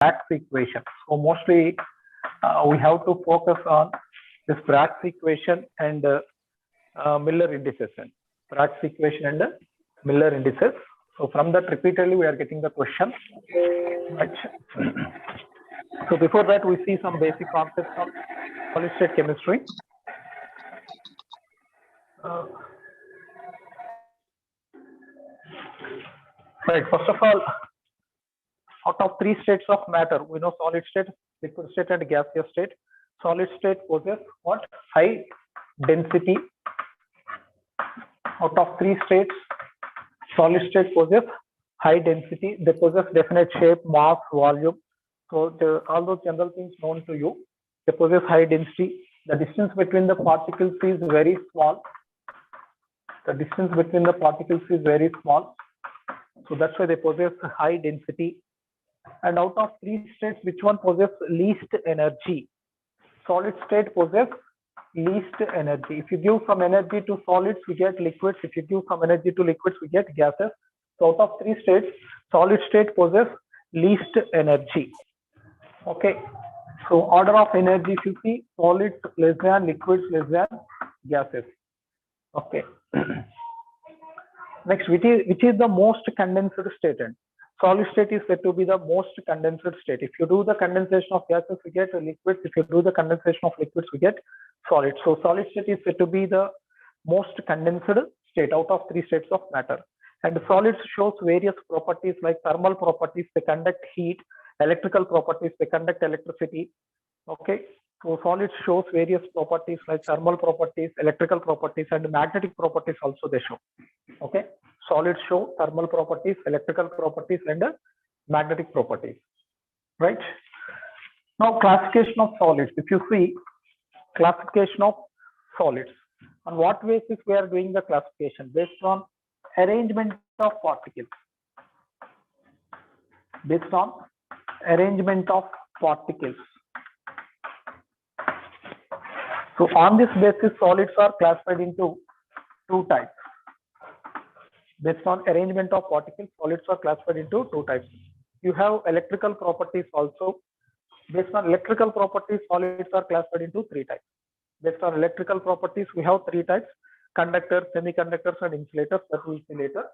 Bragg's equation. So mostly we have to focus on this Bragg's equation and Miller indices. Bragg's equation and Miller indices. So from that repeatedly we are getting the question. Right. So before that we see some basic concepts of solid state chemistry. Right. First of all, out of three states of matter, we know solid state, liquid state, and gaseous state. Solid state possesses what? High density. Out of three states, solid state possesses high density. They possess definite shape, mass, volume. So all those general things known to you. They possess high density. The distance between the particles is very small. The distance between the particles is very small. So that's why they possess high density. And out of three states, which one possesses least energy? Solid state possesses least energy. If you give some energy to solids, we get liquids. If you give some energy to liquids, we get gases. So out of three states, solid state possesses least energy. Okay. So order of energy, if you see, solids less than, liquids less than, gases. Okay. Next, which is the most condensed state? Solid state is said to be the most condensed state. If you do the condensation of gases, we get liquids. If you do the condensation of liquids, we get solids. So solid state is said to be the most condensed state out of three states of matter. And solids shows various properties like thermal properties, they conduct heat, electrical properties, they conduct electricity. Okay. So solids shows various properties like thermal properties, electrical properties, and magnetic properties also they show. Okay. Solids show thermal properties, electrical properties, and magnetic properties. Right. Now classification of solids. If you see classification of solids, on what basis we are doing the classification? Based on arrangement of particles. Based on arrangement of particles. So on this basis, solids are classified into two types. Based on arrangement of particles, solids are classified into two types. You have electrical properties also. Based on electrical properties, solids are classified into three types. Based on electrical properties, we have three types: conductors, semiconductors, and insulators. That we'll see later.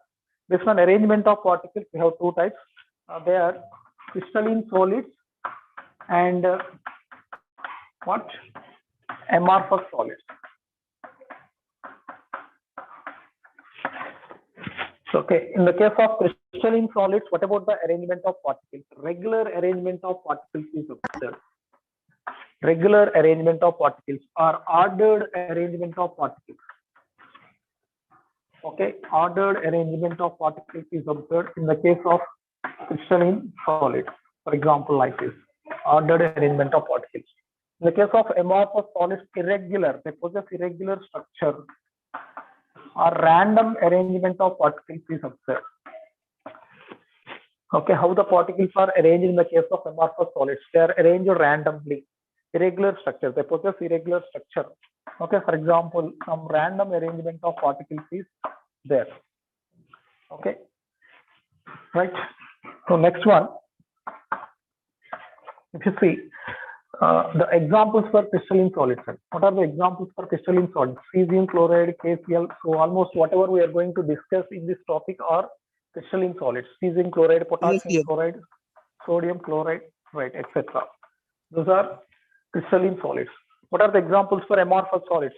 Based on arrangement of particles, we have two types. They are crystalline solids and what? Amorphous solids. Okay, in the case of crystalline solids, what about the arrangement of particles? Regular arrangement of particles is observed. Regular arrangement of particles or ordered arrangement of particles. Okay, ordered arrangement of particles is observed in the case of crystalline solids. For example, like this, ordered arrangement of particles. In the case of amorphous solids, irregular, they possess irregular structure or random arrangement of particles is observed. Okay, how the particles are arranged in the case of amorphous solids? They are arranged randomly, irregular structure. They possess irregular structure. Okay, for example, some random arrangement of particles is there. Okay, right. So next one, if you see the examples for crystalline solids. What are the examples for crystalline solids? Cesium chloride, KCl. So almost whatever we are going to discuss in this topic are crystalline solids. Cesium chloride, potassium chloride, sodium chloride, right, etc. Those are crystalline solids. What are the examples for amorphous solids?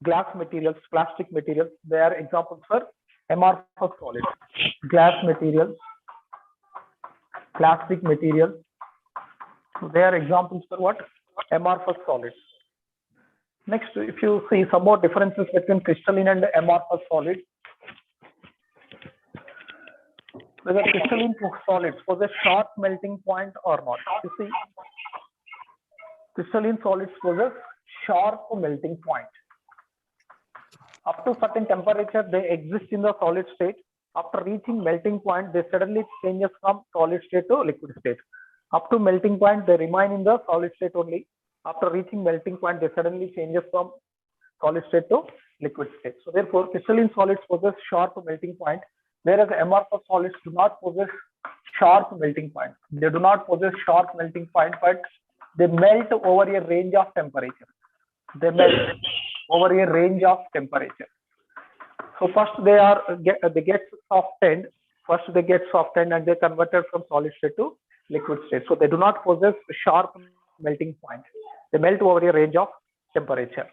Glass materials, plastic materials, they are examples for amorphous solids. Glass materials, plastic materials, so they are examples for what? Amorphous solids. Next, if you see some more differences between crystalline and amorphous solids, whether crystalline solids possess short melting point or not. You see, crystalline solids possess sharp melting point. Up to certain temperature, they exist in the solid state. After reaching melting point, they suddenly changes from solid state to liquid state. Up to melting point, they remain in the solid state only. After reaching melting point, they suddenly changes from solid state to liquid state. So therefore, crystalline solids possess sharp melting point, whereas amorphous solids do not possess sharp melting point. They do not possess sharp melting point, but they melt over a range of temperature. They melt over a range of temperature. So first they get softened. First they get softened and they converted from solid state to liquid state. So they do not possess sharp melting point. They melt over a range of temperature.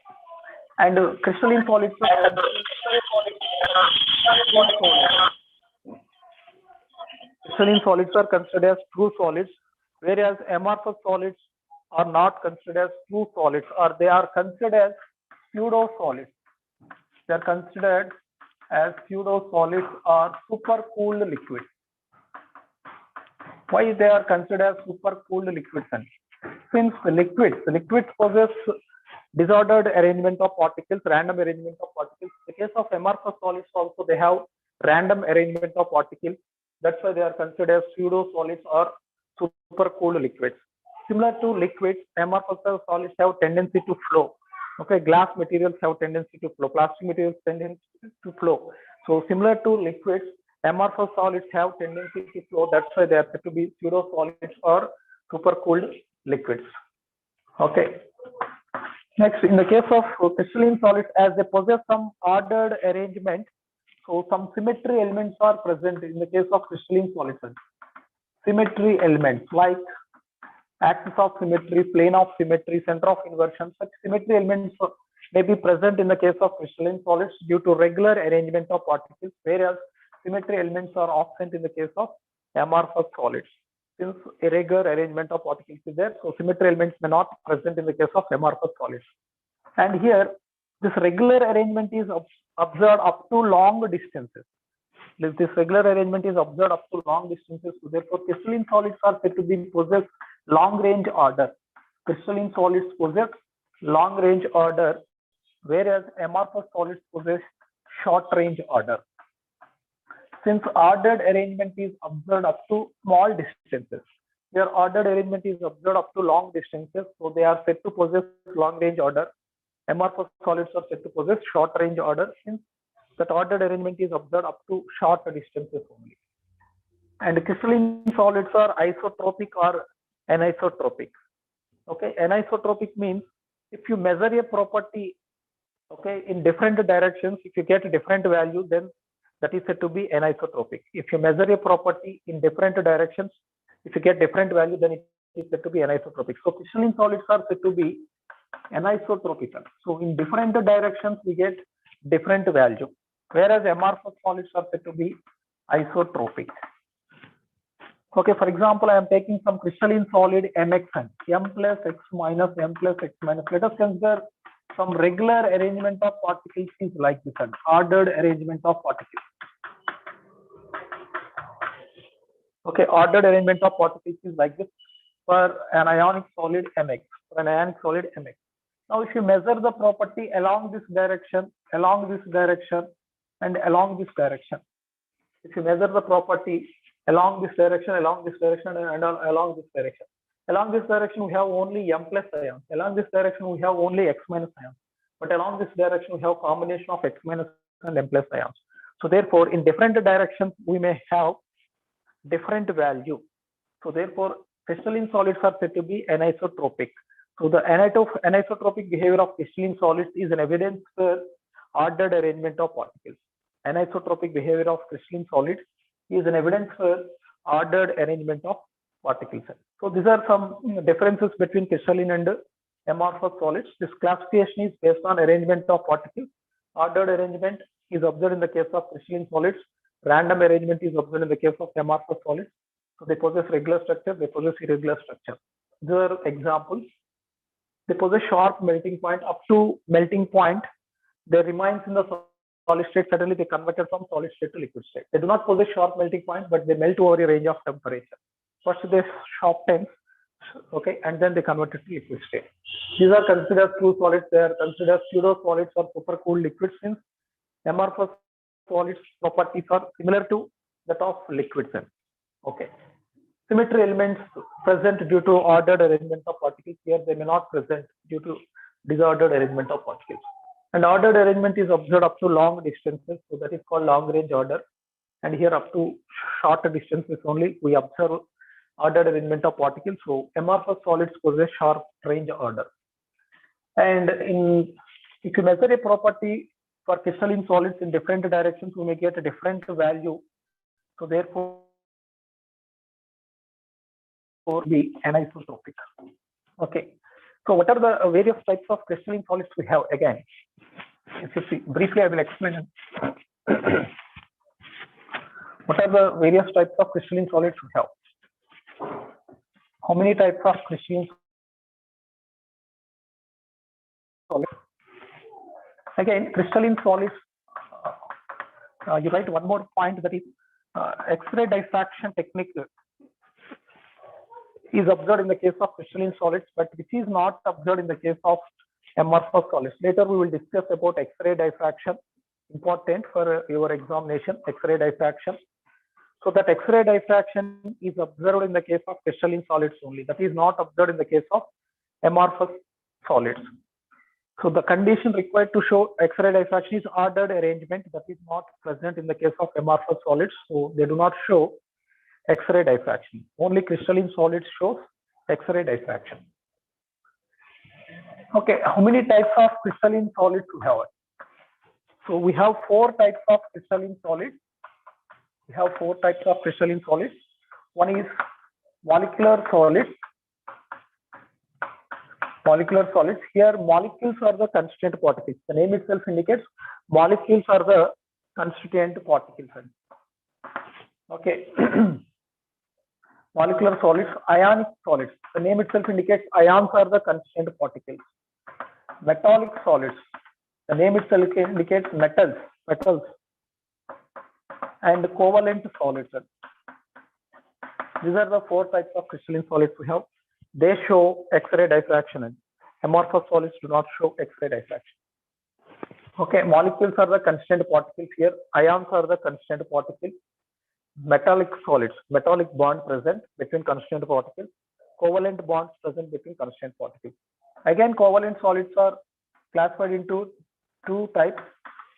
And crystalline solids are considered as true solids, whereas amorphous solids are not considered as true solids, or they are considered as pseudo solids. They are considered as pseudo solids or super cooled liquids. Why they are considered as super cooled liquids? Since the liquids possess disordered arrangement of particles, random arrangement of particles. In the case of amorphous solids also they have random arrangement of particles. That's why they are considered as pseudo solids or super cooled liquids. Similar to liquids, amorphous solids have tendency to flow. Okay, glass materials have tendency to flow, plastic materials tendency to flow. So similar to liquids, amorphous solids have tendency to flow. That's why they are said to be pseudo solids or super cooled liquids. Okay. Next, in the case of crystalline solids, as they possess some ordered arrangement, so some symmetry elements are present in the case of crystalline solids. Symmetry elements like axis of symmetry, plane of symmetry, center of inversion. Such symmetry elements may be present in the case of crystalline solids due to regular arrangement of particles, whereas symmetry elements are absent in the case of amorphous solids. Since irregular arrangement of particles is there, so symmetry elements may not present in the case of amorphous solids. And here, this regular arrangement is observed up to long distances. This regular arrangement is observed up to long distances. So therefore, crystalline solids are said to be possess long range order. Crystalline solids possess long range order, whereas amorphous solids possess short range order. Since ordered arrangement is observed up to small distances, their ordered arrangement is observed up to long distances, so they are said to possess long range order. Amorphous solids are said to possess short range order, since that ordered arrangement is observed up to short distances only. And crystalline solids are isotropic or anisotropic. Okay, anisotropic means if you measure a property, okay, in different directions, if you get a different value, then that is said to be anisotropic. If you measure a property in different directions, if you get different value, then it is said to be anisotropic. So crystalline solids are said to be anisotropical. So in different directions, we get different value, whereas amorphous solids are said to be isotropic. Okay, for example, I am taking some crystalline solid Mxn, M plus X minus M plus X minus. Let us consider some regular arrangement of particles is like this, an ordered arrangement of particles. Okay, ordered arrangement of particles is like this for an ionic solid Mx, for an ionic solid Mx. Now, if you measure the property along this direction, and along this direction, if you measure the property along this direction, and along this direction, along this direction we have only M plus ions. Along this direction we have only X minus ions. But along this direction we have combination of X minus and M plus ions. So therefore, in different directions we may have different value. So therefore, crystalline solids are said to be anisotropic. So the anisotropic behavior of crystalline solids is an evidence for ordered arrangement of particles. Anisotropic behavior of crystalline solids is an evidence for ordered arrangement of particles. So these are some differences between crystalline and amorphous solids. This classification is based on arrangement of particles. Ordered arrangement is observed in the case of crystalline solids. Random arrangement is observed in the case of amorphous solids. So they possess regular structure, they possess irregular structure. These are examples. They possess sharp melting point. Up to melting point, they remains in the solid state. Suddenly they converted from solid state to liquid state. They do not possess sharp melting point, but they melt over a range of temperature. First they soften, okay, and then they convert it to liquid state. These are considered true solids. They are considered pseudo solids or super cooled liquids, since amorphous solids properties are similar to that of liquids. Okay. Symmetry elements present due to ordered arrangement of particles. Here they may not present due to disordered arrangement of particles. And ordered arrangement is observed up to long distances, so that is called long range order. and here up to shorter distances only we observe ordered arrangement of particles. So amorphous solids possess sharp range order. And if you measure a property for crystalline solids in different directions, we may get a different value. So therefore, be anisotropic. Okay. So what are the various types of crystalline solids we have? Again, if you see briefly, I will explain. What are the various types of crystalline solids we have? How many types of crystalline solids? Again, crystalline solids, you write one more point, that is X-ray diffraction technique is observed in the case of crystalline solids, but which is not observed in the case of amorphous solids. Later we will discuss about X-ray diffraction, important for your examination, X-ray diffraction. So that X-ray diffraction is observed in the case of crystalline solids only. That is not observed in the case of amorphous solids. So the condition required to show X-ray diffraction is ordered arrangement. That is not present in the case of amorphous solids. So they do not show X-ray diffraction. Only crystalline solids shows X-ray diffraction. Okay, how many types of crystalline solids we have? So we have 4 types of crystalline solids. We have 4 types of crystalline solids. One is molecular solids. Molecular solids. Here, molecules are the constituent particles. The name itself indicates molecules are the constituent particles. Okay. Molecular solids, ionic solids. The name itself indicates ions are the constituent particles. Metallic solids. The name itself indicates metals. And covalent solids. These are the 4 types of crystalline solids we have. They show X-ray diffraction, and amorphous solids do not show X-ray diffraction. Okay, molecules are the constituent particles here. Ions are the constituent particles. Metallic solids, metallic bond present between constituent particles. Covalent bonds present between constituent particles. Again, covalent solids are classified into 2 types: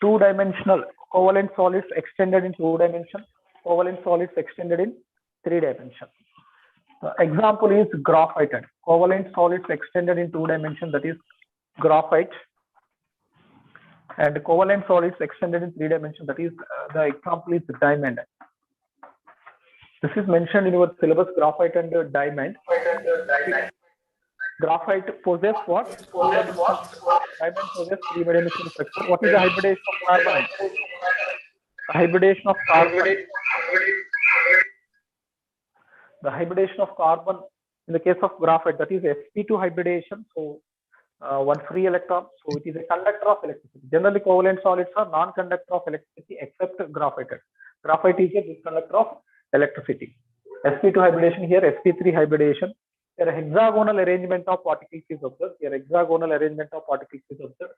2-dimensional covalent solids extended in 2 dimensions, covalent solids extended in 3 dimensions. The example is graphite. Covalent solids extended in 2 dimensions, that is graphite, and covalent solids extended in 3 dimensions, that is the example is diamond. This is mentioned in your syllabus, graphite and diamond. Graphite possess what? Diamond possess 3-dimensional structure. What is the hybridization of carbon? Hybridization of carbon. The hybridization of carbon in the case of graphite, that is sp2 hybridization. So one free electron. So it is a conductor of electricity. Generally, covalent solids are non-conductor of electricity except graphite. Graphite is a conductor of electricity. sp2 hybridization, here sp3 hybridization. Here hexagonal arrangement of particles is observed. Here hexagonal arrangement of particles is observed.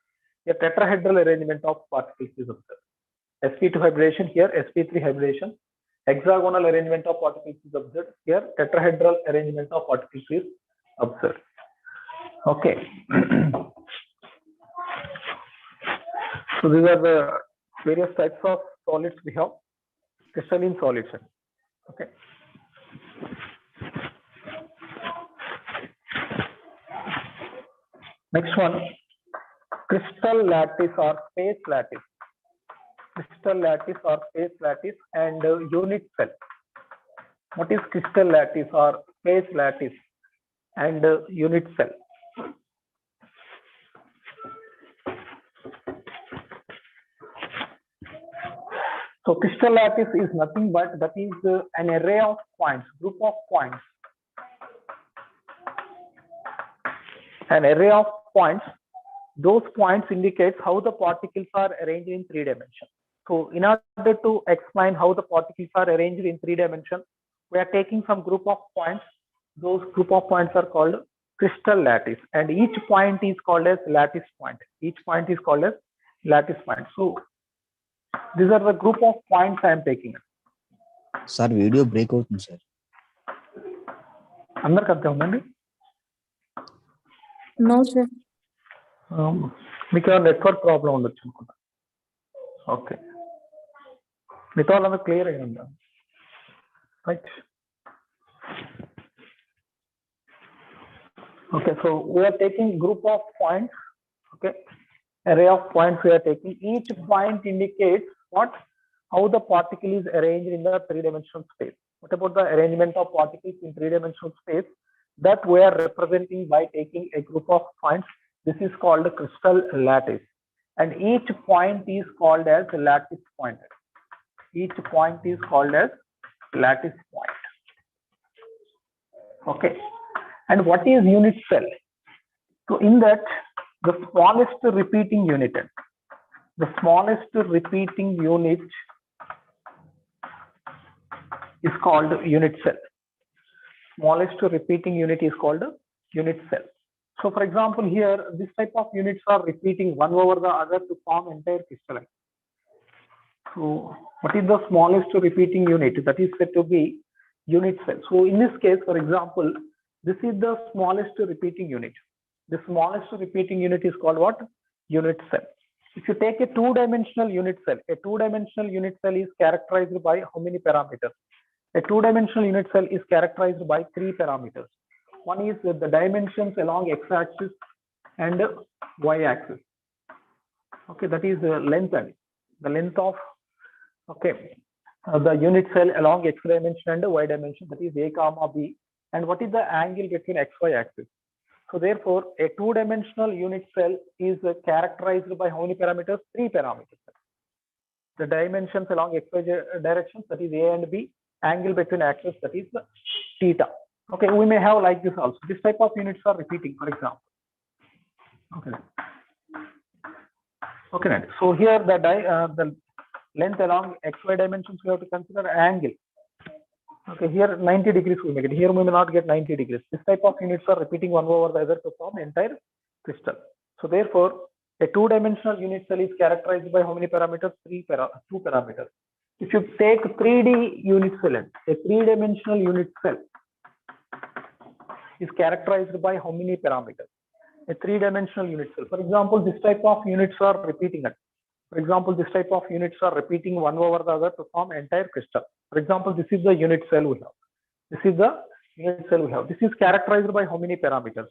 Here tetrahedral arrangement of particles is observed. sp2 hybridization, here sp3 hybridization. Hexagonal arrangement of particles is observed. Here tetrahedral arrangement of particles is observed. Okay. So these are the various types of solids we have. Crystalline solids. Okay. Next one, crystal lattice or space lattice. Crystal lattice or space lattice and unit cell. What is crystal lattice or space lattice and unit cell? So crystal lattice is nothing but that is an array of points, group of points. An array of points. Those points indicates how the particles are arranged in 3 dimensions. So in order to explain how the particles are arranged in 3 dimensions, we are taking some group of points. Those group of points are called crystal lattice, and each point is called as lattice point. Each point is called as lattice point. So these are the group of points I am taking. Sir, video break out, sir. Andar karte hundandi? No, sir. Because network problem ఉండొచ్చు అనుకుంటా. Okay. Mitholam clear ayunda, right? Okay, so we are taking group of points. Okay, array of points we are taking. Each point indicates what, how the particle is arranged in the three-dimensional space. What about the arrangement of particles in three-dimensional space? That we are representing by taking a group of points. This is called a crystal lattice, and each point is called as a lattice point. Each point is called as lattice point. Okay, and what is unit cell? So in that, the smallest repeating unit, the smallest repeating unit is called unit cell. Smallest repeating unit is called unit cell. So for example, here this type of units are repeating one over the other to form entire crystalline. So what is the smallest repeating unit? That is said to be unit cell. So in this case, for example, this is the smallest repeating unit. The smallest repeating unit is called what? Unit cell. If you take a two-dimensional unit cell, a two-dimensional unit cell is characterized by how many parameters? A two-dimensional unit cell is characterized by three parameters. One is the dimensions along x-axis and y-axis. Okay, that is the length of, okay, the unit cell along x dimension and y dimension, that is a comma b. And what is the angle between x-y axis? So therefore, a two-dimensional unit cell is characterized by how many parameters? Three parameters. The dimensions along xy directions, that is a and b. Angle between axes, that is theta. Okay, we may have like this also. This type of units are repeating, for example. Okay. Okay. So here the length along xy dimensions we have to consider angle. Okay, here 90 degrees we make it. Here we may not get 90 degrees. This type of units are repeating one over the other to form entire crystal. So therefore, a two-dimensional unit cell is characterized by how many parameters? Two parameters. If you take 3D unit cell, a three-dimensional unit cell is characterized by how many parameters? A three-dimensional unit cell. For example, this type of units are repeating it. For example, this type of units are repeating one over the other to form entire crystal. For example, this is the unit cell we have. This is the unit cell we have. This is characterized by how many parameters?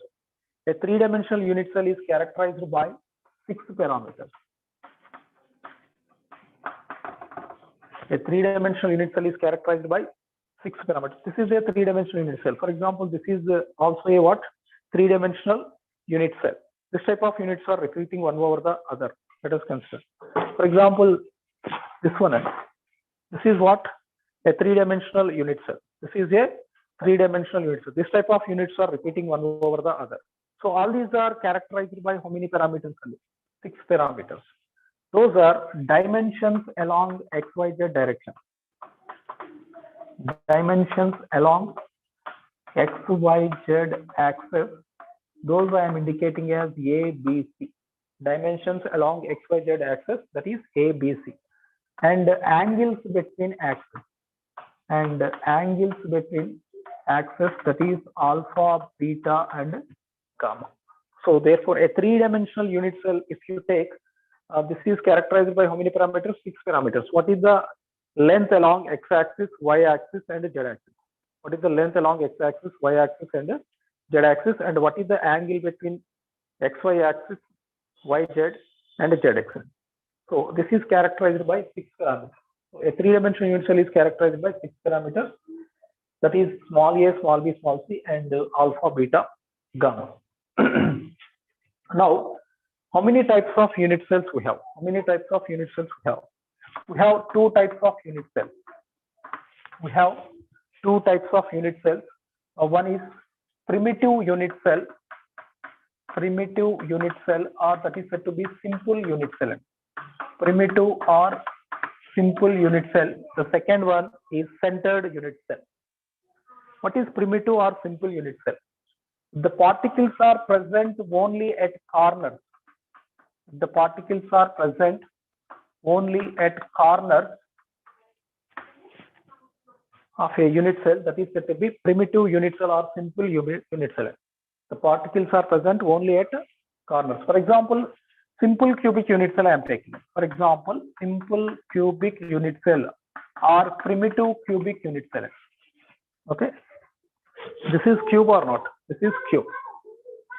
A three-dimensional unit cell is characterized by 6 parameters. A three-dimensional unit cell is characterized by 6 parameters. This is a three-dimensional unit cell. For example, this is also a what? Three-dimensional unit cell. This type of units are repeating one over the other. Let us consider. For example, this one. This is what? A three-dimensional unit cell. This is a three-dimensional unit cell. This type of units are repeating one over the other. So all these are characterized by how many parameters? 6 parameters. Those are dimensions along XYZ direction. Dimensions along XYZ axis. Those I am indicating as A, B, C. Dimensions along XYZ axis, that is A, B, C. And angles between axes. And angles between axes, that is alpha, beta, and gamma. So therefore, a three-dimensional unit cell, if you take, this is characterized by how many parameters? 6 parameters. What is the length along x-axis, y-axis, and z-axis? What is the length along x-axis, y-axis, and z-axis? And what is the angle between xy axis, yz, and z-axis? So this is characterized by 6 parameters. So a three-dimensional unit cell is characterized by 6 parameters. That is small a, small b, small c, and alpha, beta, gamma. Now, how many types of unit cells we have? How many types of unit cells we have? We have 2 types of unit cells. We have 2 types of unit cells. One is primitive unit cell. Primitive unit cell, or that is said to be simple unit cell. Primitive or simple unit cell. The second one is centered unit cell. What is primitive or simple unit cell? The particles are present only at corners. The particles are present only at corners of a unit cell, that is said to be primitive unit cell or simple unit cell. The particles are present only at corners. For example, simple cubic unit cell I am taking. For example, simple cubic unit cell are primitive cubic unit cells. Okay, this is cube or not? This is cube,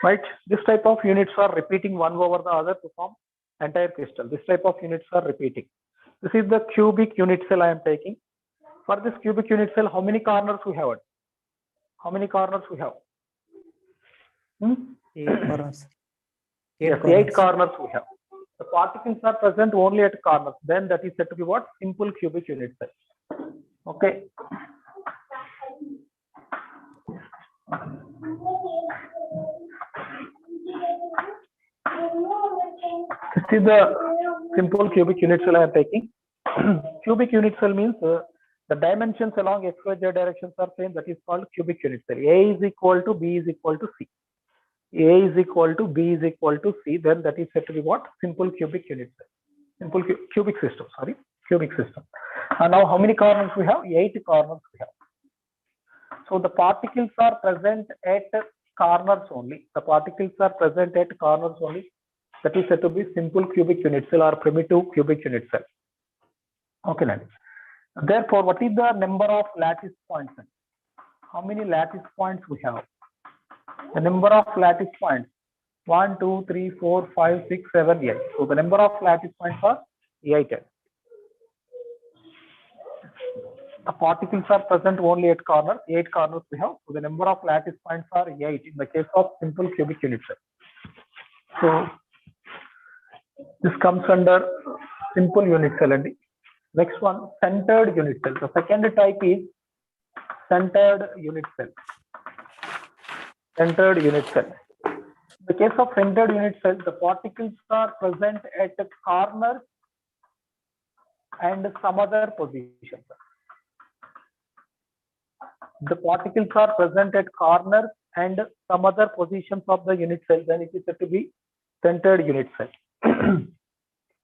right? This type of units are repeating one over the other to form entire crystal. This type of units are repeating. This is the cubic unit cell I am taking. For this cubic unit cell, how many corners we have? How many corners we have? 8 corners. Yes, 8 corners we have. The particles are present only at corners. Then that is said to be what? Simple cubic unit cell. Okay. This is the simple cubic unit cell I am taking. Cubic unit cell means the dimensions along XYZ directions are same. That is called cubic unit cell. A is equal to B is equal to C. A is equal to B is equal to C. Then that is said to be what? Simple cubic unit cell. Simple cubic system. Sorry, cubic system. And now how many corners we have? 8 corners we have. So the particles are present at corners only. The particles are present at corners only. That is said to be simple cubic unit cell or primitive cubic unit cell. Okay, now. Therefore, what is the number of lattice points? How many lattice points we have? The number of lattice points: 1, 2, 3, 4, 5, 6, 7, 8. So the number of lattice points are 8. The particles are present only at corners. 8 corners we have. So the number of lattice points are 8 in the case of simple cubic unit cell. So this comes under simple unit cell. And next one, centered unit cell. The second type is centered unit cell. Centered unit cell. In the case of centered unit cell, the particles are present at corners and some other positions. The particles are present at corners and some other positions of the unit cell. Then it is said to be centered unit cell.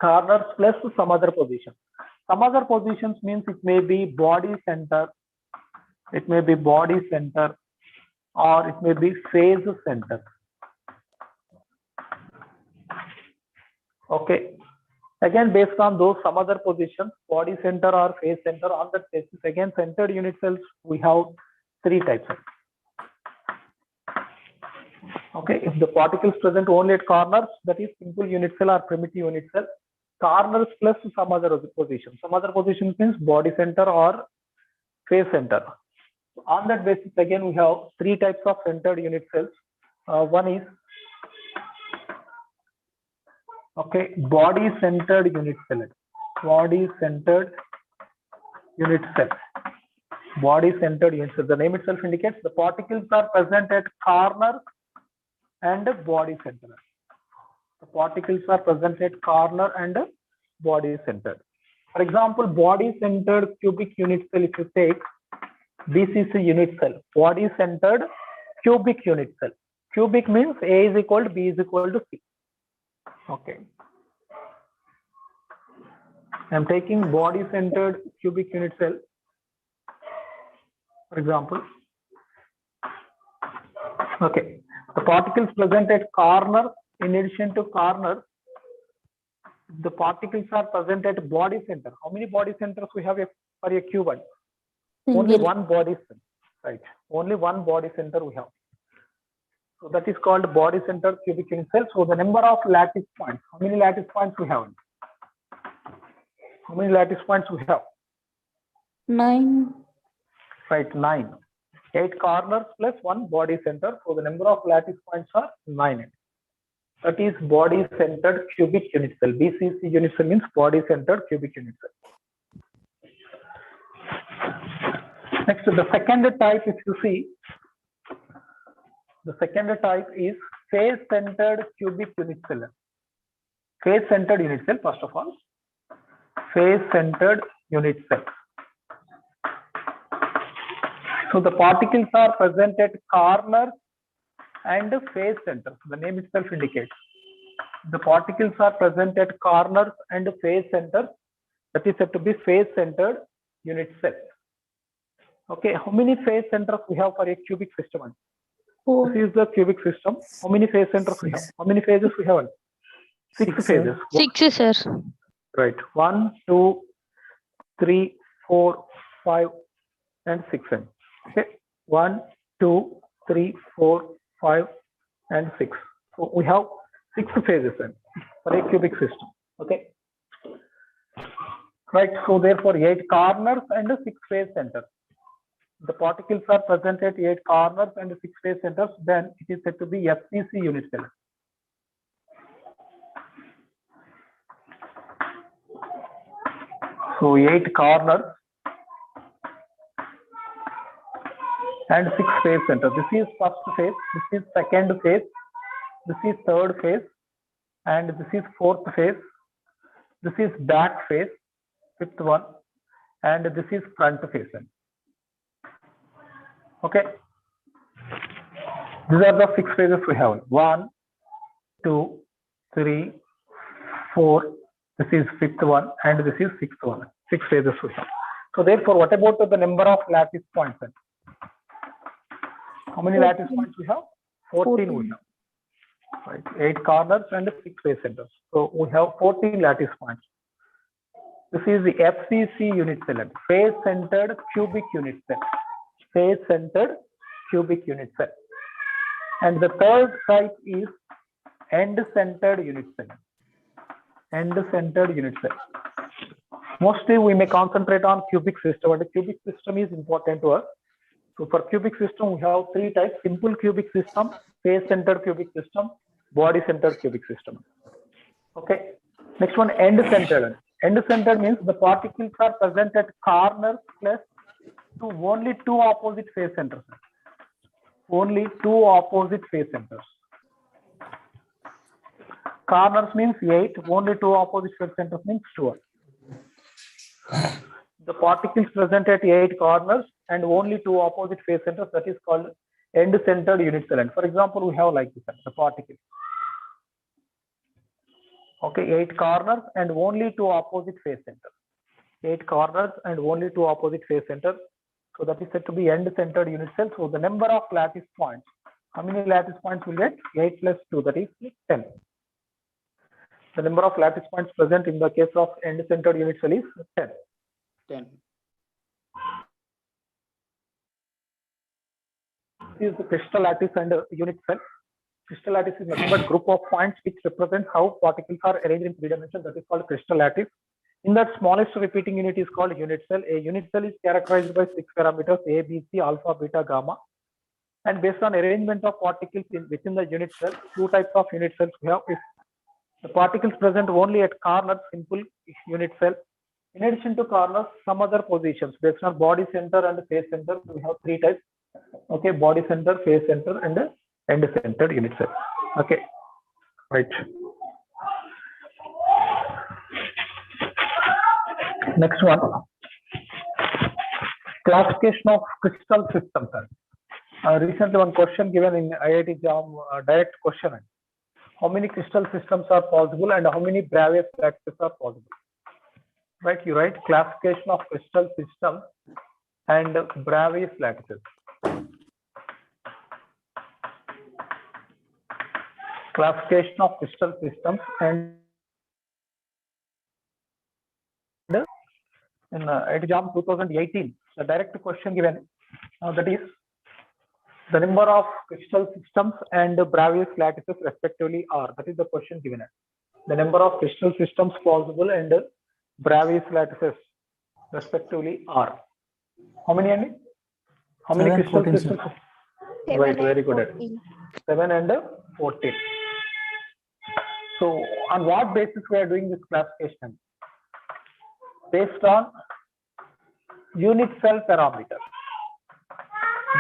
Corners plus some other position. Some other positions means it may be body center, it may be body center, or it may be phase center. Okay. Again, based on those some other positions, body center or phase center, on that basis, again, centered unit cells, we have 3 types. Okay. If the particles present only at corners, that is simple unit cell or primitive unit cell. Corners plus some other position. Some other position means body center or phase center. So on that basis, again, we have 3 types of centered unit cells. One is body centered unit cell. Body centered unit cell. Body centered unit cell. The name itself indicates the particles are present at corners and body center. The particles are present at corner and body centered. For example, body centered cubic unit cell, if you take BCC unit cell, body centered cubic unit cell. Cubic means A is equal to B is equal to C. Okay. I am taking body centered cubic unit cell. For example, okay, the particles present at corner. In addition to corner, the particles are present at body center. How many body centers we have for a cuboid? Only one body center, right? Only one body center we have. So that is called body center cubic unit cell. So the number of lattice points. How many lattice points we have? How many lattice points we have? 9. Right, 9. 8 corners plus 1 body center. So the number of lattice points are 9. That is body centered cubic unit cell. BCC unit cell means body centered cubic unit cell. Next, the second type, if you see, the second type is phase centered cubic unit cell. Phase centered unit cell, first of all. Phase centered unit cell. So the particles are present at corners and phase center. The name itself indicates the particles are present at corners and phase centers. That is said to be phase centered unit cell. Okay, how many phase centers we have for a cubic system? 4. This is the cubic system. How many phase centers we have? How many phases we have? 6 phases. 6, sir. Right. 1, 2, 3, 4, 5, and 6n. Okay, 1, 2, 3, 4, 5, and 6. So we have 6 phases then for a cubic system. Okay, right. So therefore 8 corners and 6 phase centers. The particles are present at 8 corners and 6 phase centers. Then it is said to be FCC unit cell. So 8 corners and 6 phase centers. This is first phase, this is second phase, this is third phase, and this is fourth phase. This is back phase, fifth one, and this is front phase. Okay. These are the 6 phases we have. 1, 2, 3, 4. This is fifth one, and this is sixth one. 6 phases we have. So therefore, what about the number of lattice points then? How many 14. lattice points we have? 14 we have. Right. 8 corners and 6 phase centers. So we have 14 lattice points. This is the FCC unit cell, phase centered cubic unit cell. Phase centered cubic unit cell. And the third type is end centered unit cell. End centered unit cell. Mostly we may concentrate on cubic system, and the cubic system is important to us. So for cubic system, we have 3 types: simple cubic system, phase centered cubic system, body centered cubic system. Okay. Next one, end centered. End centered means the particles are present at corners plus only 2 opposite phase centers. Only 2 opposite phase centers. Corners means 8, only 2 opposite phase centers means 2. The particles present at 8 corners and only 2 opposite phase centers, that is called end centered unit cell. And for example, we have like this, the particle. Okay, 8 corners and only 2 opposite phase centers. 8 corners and only 2 opposite phase centers. So that is said to be end centered unit cell. So the number of lattice points, how many lattice points will get? 8 plus 2, that is 10. The number of lattice points present in the case of end centered unit cell is 10. 10. This is the crystal lattice and unit cell. Crystal lattice is nothing but group of points which represent how particles are arranged in 3 dimensions. That is called crystal lattice. In that smallest repeating unit is called unit cell. A unit cell is characterized by 6 parameters: A, B, C, alpha, beta, gamma. And based on arrangement of particles within the unit cell, 2 types of unit cells we have. If the particles present only at corners, simple unit cell. In addition to corners, some other positions based on body center and phase center, we have 3 types. Okay, body center, phase center, and end centered unit cell. Okay, right. Next one, classification of crystal systems. Recently, one question given in IIT JAM, direct question: how many crystal systems are possible and how many Bravais lattices are possible? Right, you write classification of crystal systems and Bravais lattices. Classification of crystal systems and in IIT JAM 2018, the direct question given, that is the number of crystal systems and Bravais lattices respectively are. That is the question given. The number of crystal systems possible and Bravais lattices respectively are. How many, Andy? How many 7, crystal 14, systems? sir. Right, very good. 7 and 14. So on what basis we are doing this classification? Based on unit cell parameters.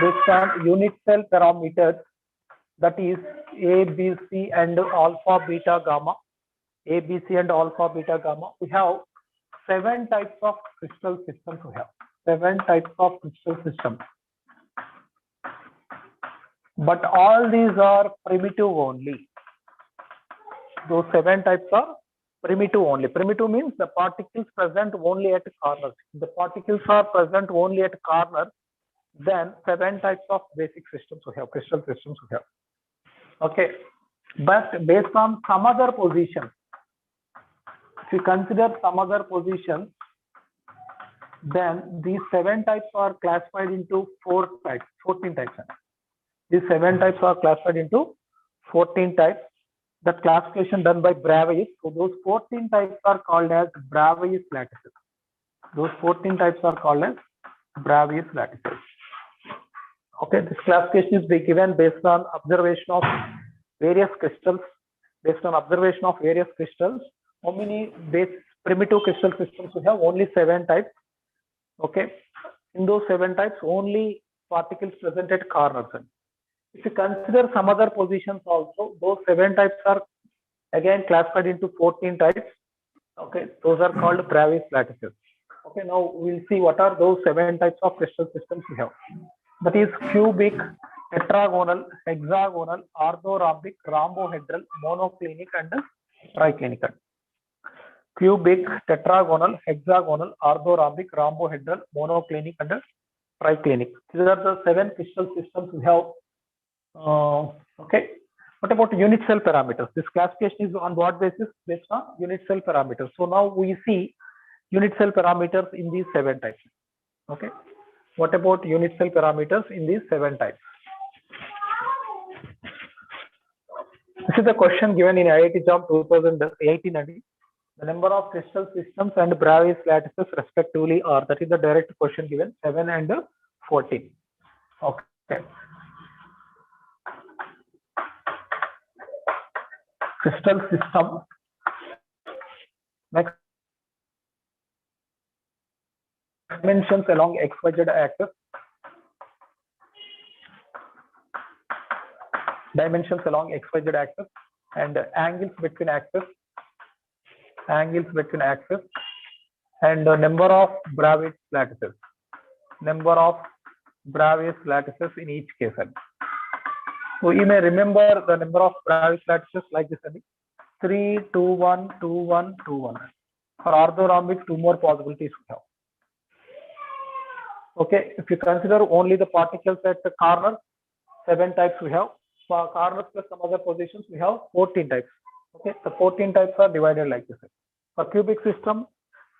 Based on unit cell parameters, that is A, B, C, and alpha, beta, gamma. A, B, C, and alpha, beta, gamma. We have 7 types of crystal systems. We have 7 types of crystal systems. But all these are primitive only. Those 7 types are primitive only. Primitive means the particles present only at corners. If the particles are present only at corners, then 7 types of basic systems we have, crystal systems we have. Okay, but based on some other position, if you consider some other position, then these 7 types are classified into 14 types. These 7 types are classified into 14 types. That classification done by Bravais. So those 14 types are called as Bravais lattices. Those 14 types are called as Bravais lattices. Okay, this classification is given based on observation of various crystals. Based on observation of various crystals, how many base primitive crystal systems we have? Only 7 types. Okay, in those 7 types, only particles present at corners. If you consider some other positions also, those 7 types are again classified into 14 types. Okay, those are called Bravais lattices. Okay, now we'll see what are those 7 types of crystal systems we have. That is cubic, tetragonal, hexagonal, orthorhombic, rhombohedral, monoclinic, and triclinical. Cubic, tetragonal, hexagonal, orthorhombic, rhombohedral, monoclinic, and triclinic. These are the 7 crystal systems we have. Okay. What about unit cell parameters? This classification is on what basis? Based on unit cell parameters. So now we see unit cell parameters in these 7 types. Okay. What about unit cell parameters in these 7 types? This is a question given in IIT Job 2018. The number of crystal systems and Bravais lattices respectively are, that is the direct question given, 7 and 14. Okay. Crystal system. Next, dimensions along XYZ axis. Dimensions along XYZ axis and angles between axis. Angles between axis and the number of Bravais lattices. Number of Bravais lattices in each case. So you may remember the number of Bravais lattices like this: 3, 2, 1, 2, 1, 2, 1. For orthorhombic, 2 more possibilities we have. Okay, if you consider only the particles at the corner, 7 types we have. For corners plus some other positions, we have 14 types. Okay, the 14 types are divided like this. For cubic system,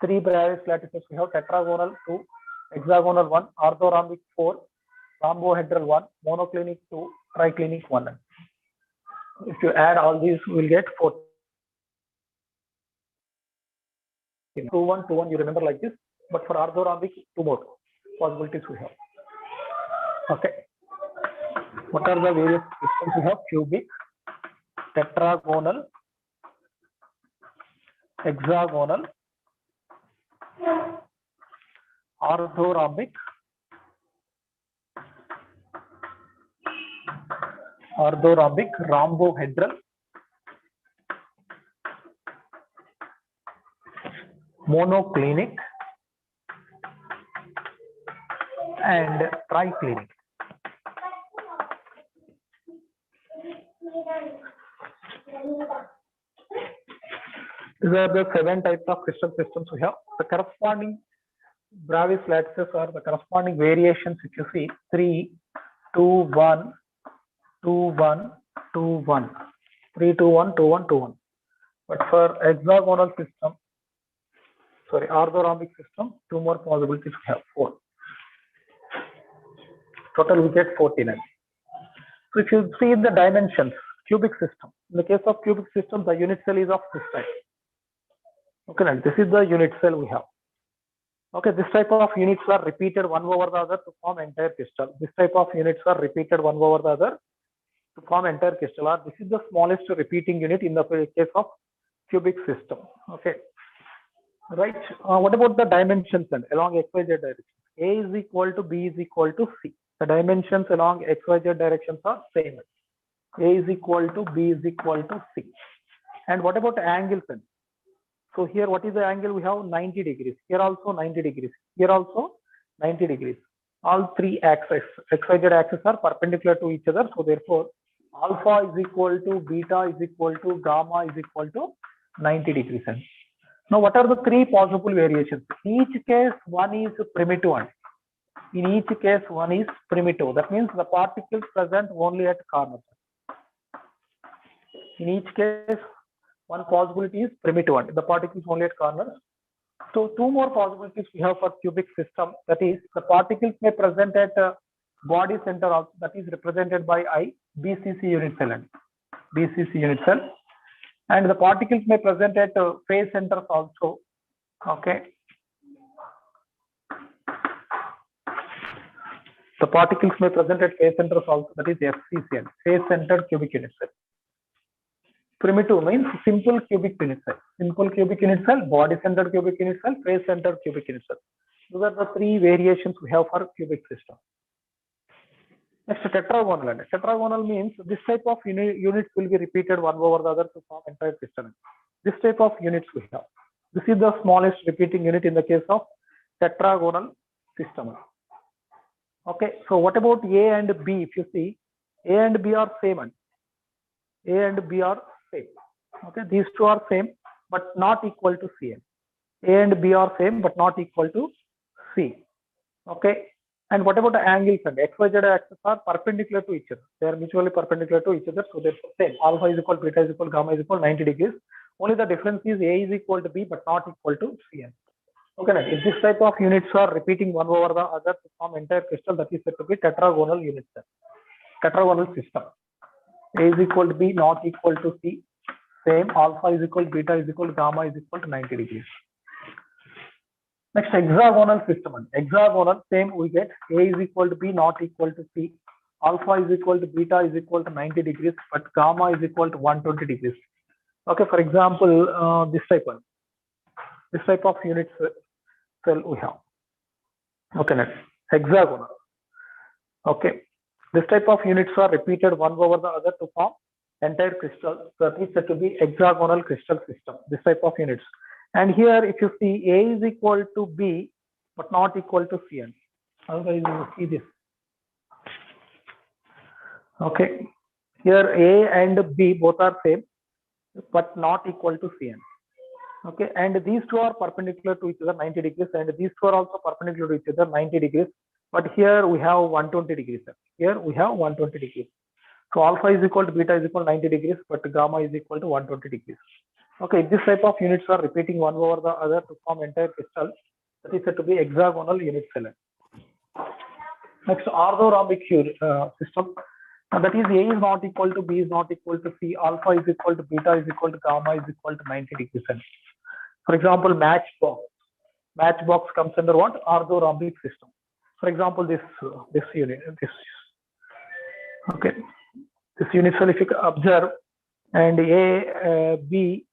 3 Bravais lattices we have: tetragonal 2, hexagonal 1, orthorhombic 4, rhombohedral 1, monoclinic 2, triclinic 1. If you add all these, we will get 14. 2, 1, 2, 1, you remember like this. But for orthorhombic, 2 more possibilities we have. Okay. What are the various systems we have? Cubic, tetragonal, hexagonal, orthorhombic, rhombohedral, monoclinic, and triclinic. These are the 7 types of crystal systems we have. The corresponding Bravais lattices are the corresponding variations. If you see 3, 2, 1, 2, 1, 2, 1, 3, 2, 1, 2, 1, 2, 1. But for hexagonal system, sorry, orthorhombic system, 2 more possibilities we have, 4. Total we get 49. So if you see the dimensions, cubic system. In the case of cubic system, the unit cell is of this type. Okay, now this is the unit cell we have. Okay, this type of units are repeated one over the other to form entire crystal. This type of units are repeated one over the other to form entire crystal. Or this is the smallest repeating unit in the case of cubic system. Okay, right. What about the dimensions then along XYZ direction? A is equal to B is equal to C. The dimensions along XYZ directions are same. A is equal to B is equal to C. And what about angles then? So here, what is the angle? We have 90 degrees. Here also 90 degrees. Here also 90 degrees. All 3 axes, XYZ axes are perpendicular to each other. So therefore, alpha is equal to beta is equal to gamma is equal to 90 degrees. Now, what are the 3 possible variations? In each case, one is primitive one. In each case, one is primitive. That means the particles present only at corners. In each case, one possibility is primitive one. The particles only at corners. So two more possibilities we have for cubic system. That is, the particles may present at body center also, that is represented by I, BCC unit cell and BCC unit cell, and the particles may present at phase centers also. Okay. The particles may present at phase centers also, that is FCCL, phase centered cubic unit cell. Primitive means simple cubic unit cell. Simple cubic unit cell, body centered cubic unit cell, phase centered cubic unit cell. Those are the three variations we have for cubic system. Next, tetragonal. Tetragonal means this type of units will be repeated one over the other to form entire crystalline. This type of units we have. This is the smallest repeating unit in the case of tetragonal system. Okay, so what about A and B? If you see, A and B are same. A and B are same. Okay, these two are same but not equal to Cn. A and B are same but not equal to C. Okay, and what about the angles? And X, Y, Z axes are perpendicular to each other. They are mutually perpendicular to each other, so they're same. Alpha is equal, beta is equal, gamma is equal 90 degrees. Only the difference is A is equal to B but not equal to Cn. Okay, now if this type of units are repeating one over the other to form entire crystal, that is said to be tetragonal unit cell. Tetragonal system. A is equal to B, not equal to C. Same. Alpha is equal, beta is equal, gamma is equal to 90 degrees. Next, hexagonal system. Hexagonal, same we get. A is equal to B, not equal to C. Alpha is equal to beta is equal to 90 degrees, but gamma is equal to 120 degrees. Okay, for example, this type one. This type of unit cell we have. Okay, next, hexagonal. Okay, this type of units are repeated one over the other to form entire crystal. So that is said to be hexagonal crystal system. This type of units. And here, if you see, A is equal to B but not equal to Cn. Otherwise, you will see this. Okay, here A and B both are same but not equal to Cn. Okay, and these two are perpendicular to each other 90 degrees, and these two are also perpendicular to each other 90 degrees. But here we have 120 degrees. Here we have 120 degrees. So alpha is equal to beta is equal to 90 degrees, but gamma is equal to 120 degrees. Okay, this type of units are repeating one over the other to form entire crystal. That is said to be hexagonal unit cell. Next, orthorhombic system. That is, A is not equal to B is not equal to C. Alpha is equal to beta is equal to gamma is equal to 90 degrees. For example, matchbox. Matchbox comes under what? Orthorhombic system. For example, this unit, okay, this unit cell, if you observe, and A, B,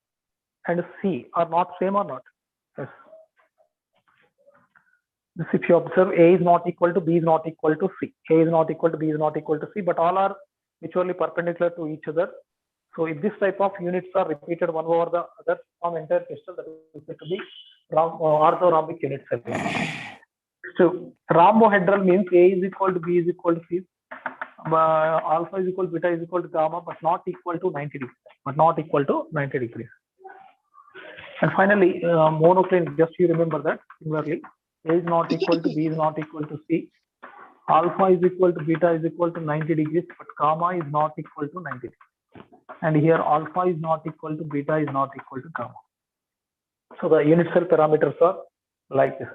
and C are not same or not? Yes. This, if you observe, A is not equal to B is not equal to C. A is not equal to B is not equal to C, but all are mutually perpendicular to each other. So if this type of units are repeated one over the other from entire crystal, that is said to be orthorhombic unit cell. So rhombohedral means A is equal to B is equal to C. Alpha is equal to beta is equal to gamma, but not equal to 90 degrees. But not equal to 90 degrees. And finally, monoclinic, just you remember that similarly. A is not equal to B is not equal to C. Alpha is equal to beta is equal to 90 degrees, but gamma is not equal to 90 degrees. And here alpha is not equal to beta is not equal to gamma. So the unit cell parameters are like this.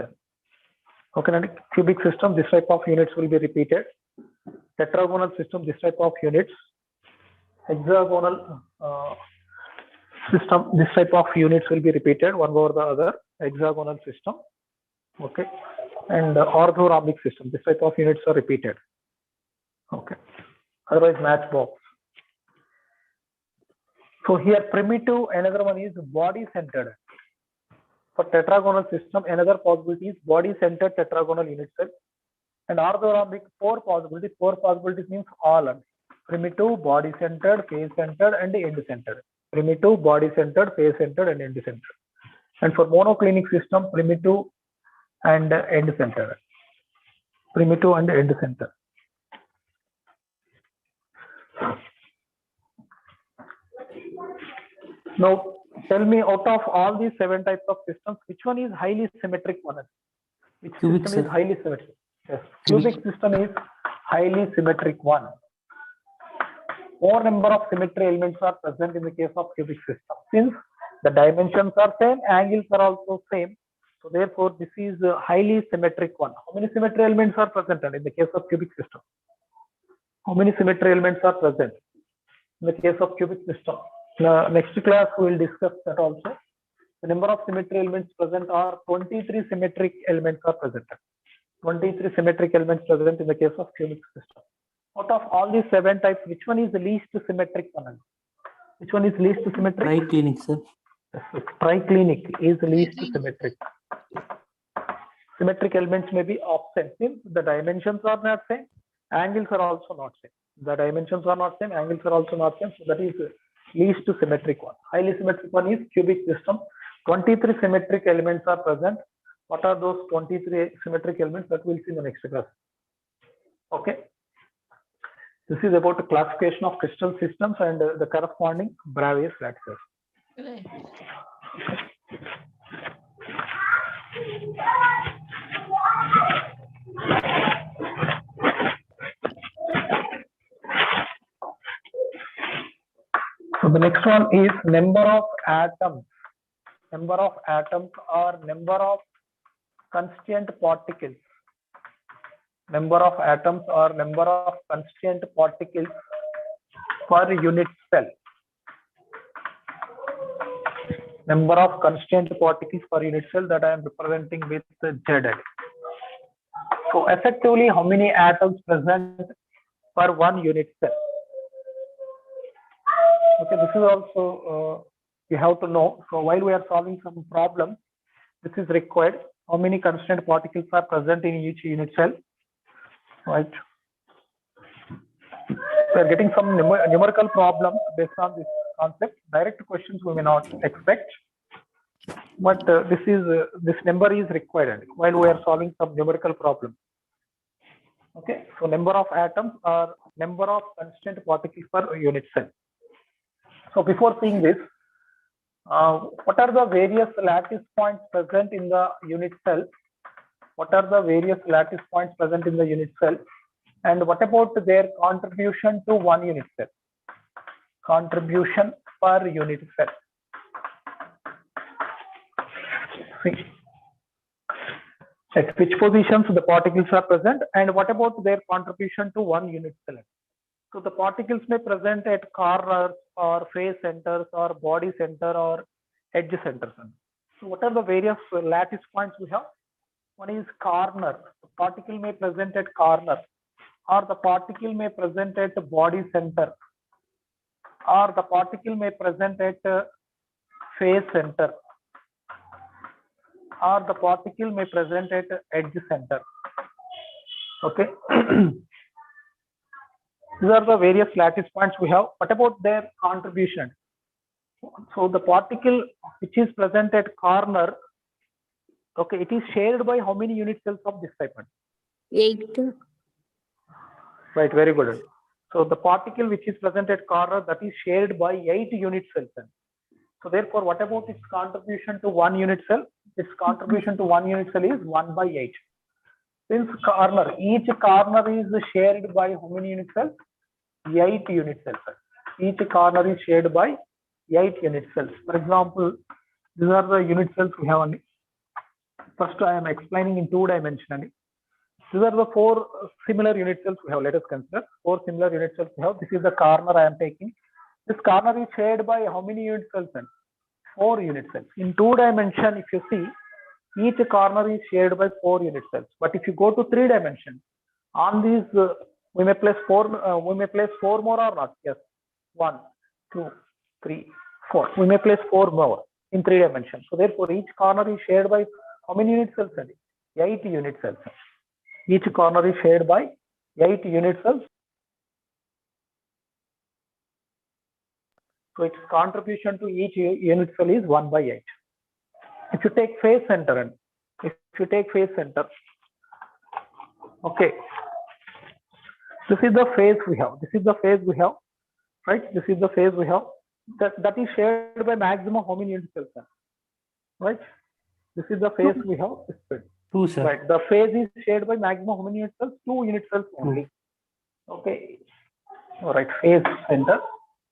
Okay, and cubic system, this type of units will be repeated. Tetragonal system, this type of units. Hexagonal system, this type of units will be repeated one over the other. Hexagonal system. Okay, and orthorhombic system, this type of units are repeated. Okay, otherwise matchbox. So here primitive, another one is body centered. For tetragonal system, another possibility is body centered tetragonal unit cell. And orthorhombic, four possibilities. Four possibilities means all. Primitive, body centered, phase centered, and end centered. Primitive, body centered, phase centered, and end centered. And for monoclinic system, primitive and end center. Primitive and end center. Now tell me, out of all these 7 types of systems, which one is highly symmetric one? Which Cubic system is cell. highly symmetric? Yes, cubic system is highly symmetric one. More number of symmetry elements are present in the case of cubic system. Since the dimensions are same, angles are also same. So therefore, this is a highly symmetric one. How many symmetry elements are present in the case of cubic system? How many symmetry elements are present in the case of cubic system? Next class we will discuss that also. The number of symmetry elements present are 23 symmetric elements are present. 23 symmetric elements present in the case of cubic system. Out of all these 7 types, which one is the least symmetric one? Which one is least symmetric? Triclinic, sir. Triclinic is least symmetric. Symmetric elements may be absent since the dimensions are not same, angles are also not same. The dimensions are not same, angles are also not same. So that is least symmetric one. Highly symmetric one is cubic system. 23 symmetric elements are present. What are those 23 symmetric elements? That we'll see in the next class. Okay. This is about the classification of crystal systems and the corresponding Bravais lattices. So the next one is number of atoms. Number of atoms or number of constituent particles. Number of atoms or number of constituent particles per unit cell. Number of constituent particles per unit cell that I am representing with Z. So effectively, how many atoms present per one unit cell? Okay, this is also you have to know. So while we are solving some problem, this is required. How many constituent particles are present in each unit cell? Right. We are getting some numerical problems based on this concept. Direct questions we may not expect, but this number is required while we are solving some numerical problem. Okay, so number of atoms or number of constituent particles per unit cell. So before seeing this, what are the various lattice points present in the unit cell? What are the various lattice points present in the unit cell? And what about their contribution to one unit cell? Contribution per unit cell. See, at which positions the particles are present and what about their contribution to one unit cell? So the particles may present at corners or face centers or body center or edge centers. So what are the various lattice points we have? One is corner. The particle may present at corner, or the particle may present at body center, or the particle may present at face center, or the particle may present at edge center. Okay. These are the various lattice points we have. What about their contribution? So the particle which is present at corner, okay, it is shared by how many unit cells of this type? 8. Right, very good. So the particle which is present at corner, that is shared by 8 unit cells. So therefore, what about its contribution to one unit cell? Its contribution to one unit cell is 1 by 8. Since corner, each corner is shared by how many unit cells? 8 unit cells. Each corner is shared by 8 unit cells. For example, these are the unit cells we have. First, I am explaining in 2 dimensions. These are the 4 similar unit cells we have. Let us consider 4 similar unit cells we have. This is the corner I am taking. This corner is shared by how many unit cells? 4 unit cells. In 2 dimensions, if you see, each corner is shared by 4 unit cells. But if you go to 3 dimensions, on these we may place 4. We may place 4 more or not? Yes. 1, 2, 3, 4. We may place 4 more in 3 dimensions. So therefore, each corner is shared by how many unit cells? 8 unit cells. Each corner is shared by 8 unit cells. So its contribution to each unit cell is 1 by 8. If you take face center, and if you take face center, okay, this is the phase we have. This is the phase we have, right? This is the phase we have. That is shared by maximum how many unit cells, right? This is the phase we have. 2, sir. Right. The phase is shared by maximum how many unit cells? 2 unit cells only. Okay. All right. Phase center.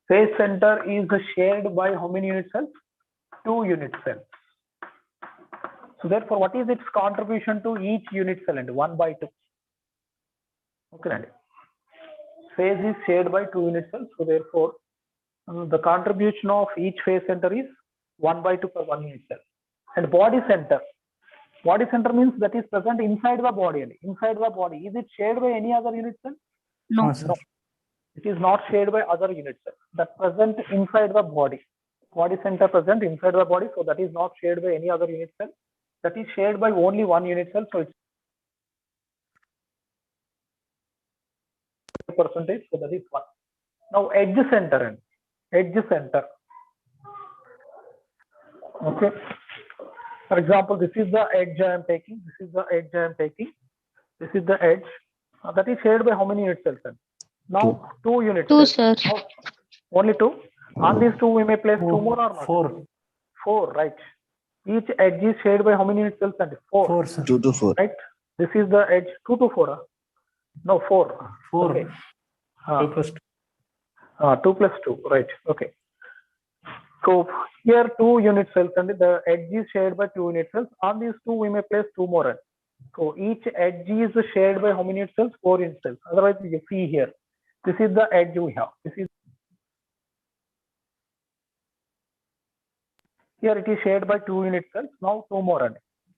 Phase center is shared by how many unit cells? 2 unit cells. So therefore, what is its contribution to each unit cell? And 1 by 2. Okay, and phase is shared by 2 unit cells. So therefore, the contribution of each phase center is 1 by 2 per 1 unit cell. And body center. Body center means that is present inside the body. Inside the body, is it shared by any other unit cell? No. No. It is not shared by other unit cells. That present inside the body. Body center present inside the body, so that is not shared by any other unit cell. That is shared by only one unit cell, so it's percentage, so that is 1. Now edge center and edge center. Okay. For example, this is the edge I am taking. This is the edge I am taking. This is the edge. That is shared by how many unit cells? Now 2 unit cells. 2, sir. Now, only 2. On these 2 we may place 2 more or not? 4. 4, right. Each edge is shared by how many unit cells? 4. 4, sir. 2 to 4. Right. This is the edge 2 to 4. No, 4. 4. Okay. 2 plus 2. 2 plus 2. Right. Okay. So here 2 unit cells and the edge is shared by 2 unit cells. On these 2 we may place 2 more. So each edge is shared by how many unit cells? 4 unit cells. Otherwise, you see here. This is the edge we have. This is here it is shared by 2 unit cells. Now 2 more.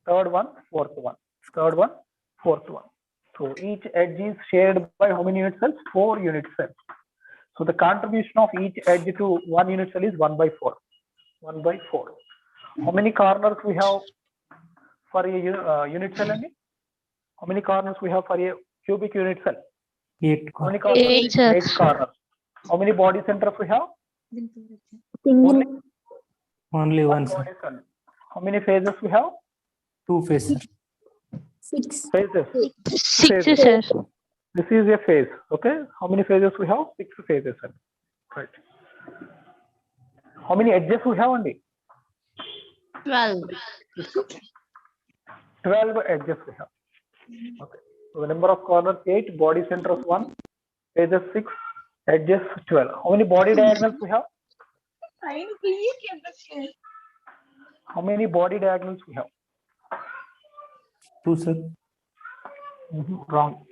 Third one, fourth one. Third one, fourth one. So each edge is shared by how many unit cells? 4 unit cells. So the contribution of each edge to 1 unit cell is 1 by 4. 1 by 4. How many corners we have for a unit cell? How many corners we have for a cubic unit cell? 8. How many corners? 8, sir. 8 corners. How many body centers we have? Single. Only 1, sir. Body center. How many phases we have? 2 phases. 6. Phases. 6, Phases. sir. This is a phase. Okay. How many phases we have? 6 phases. Right. How many edges we have only? 12. 12 edges we have. Okay. So the number of corners 8, body centers 1, phases 6, edges 12. How many body diagonals we have? How many body diagonals we have? 2, sir. Wrong.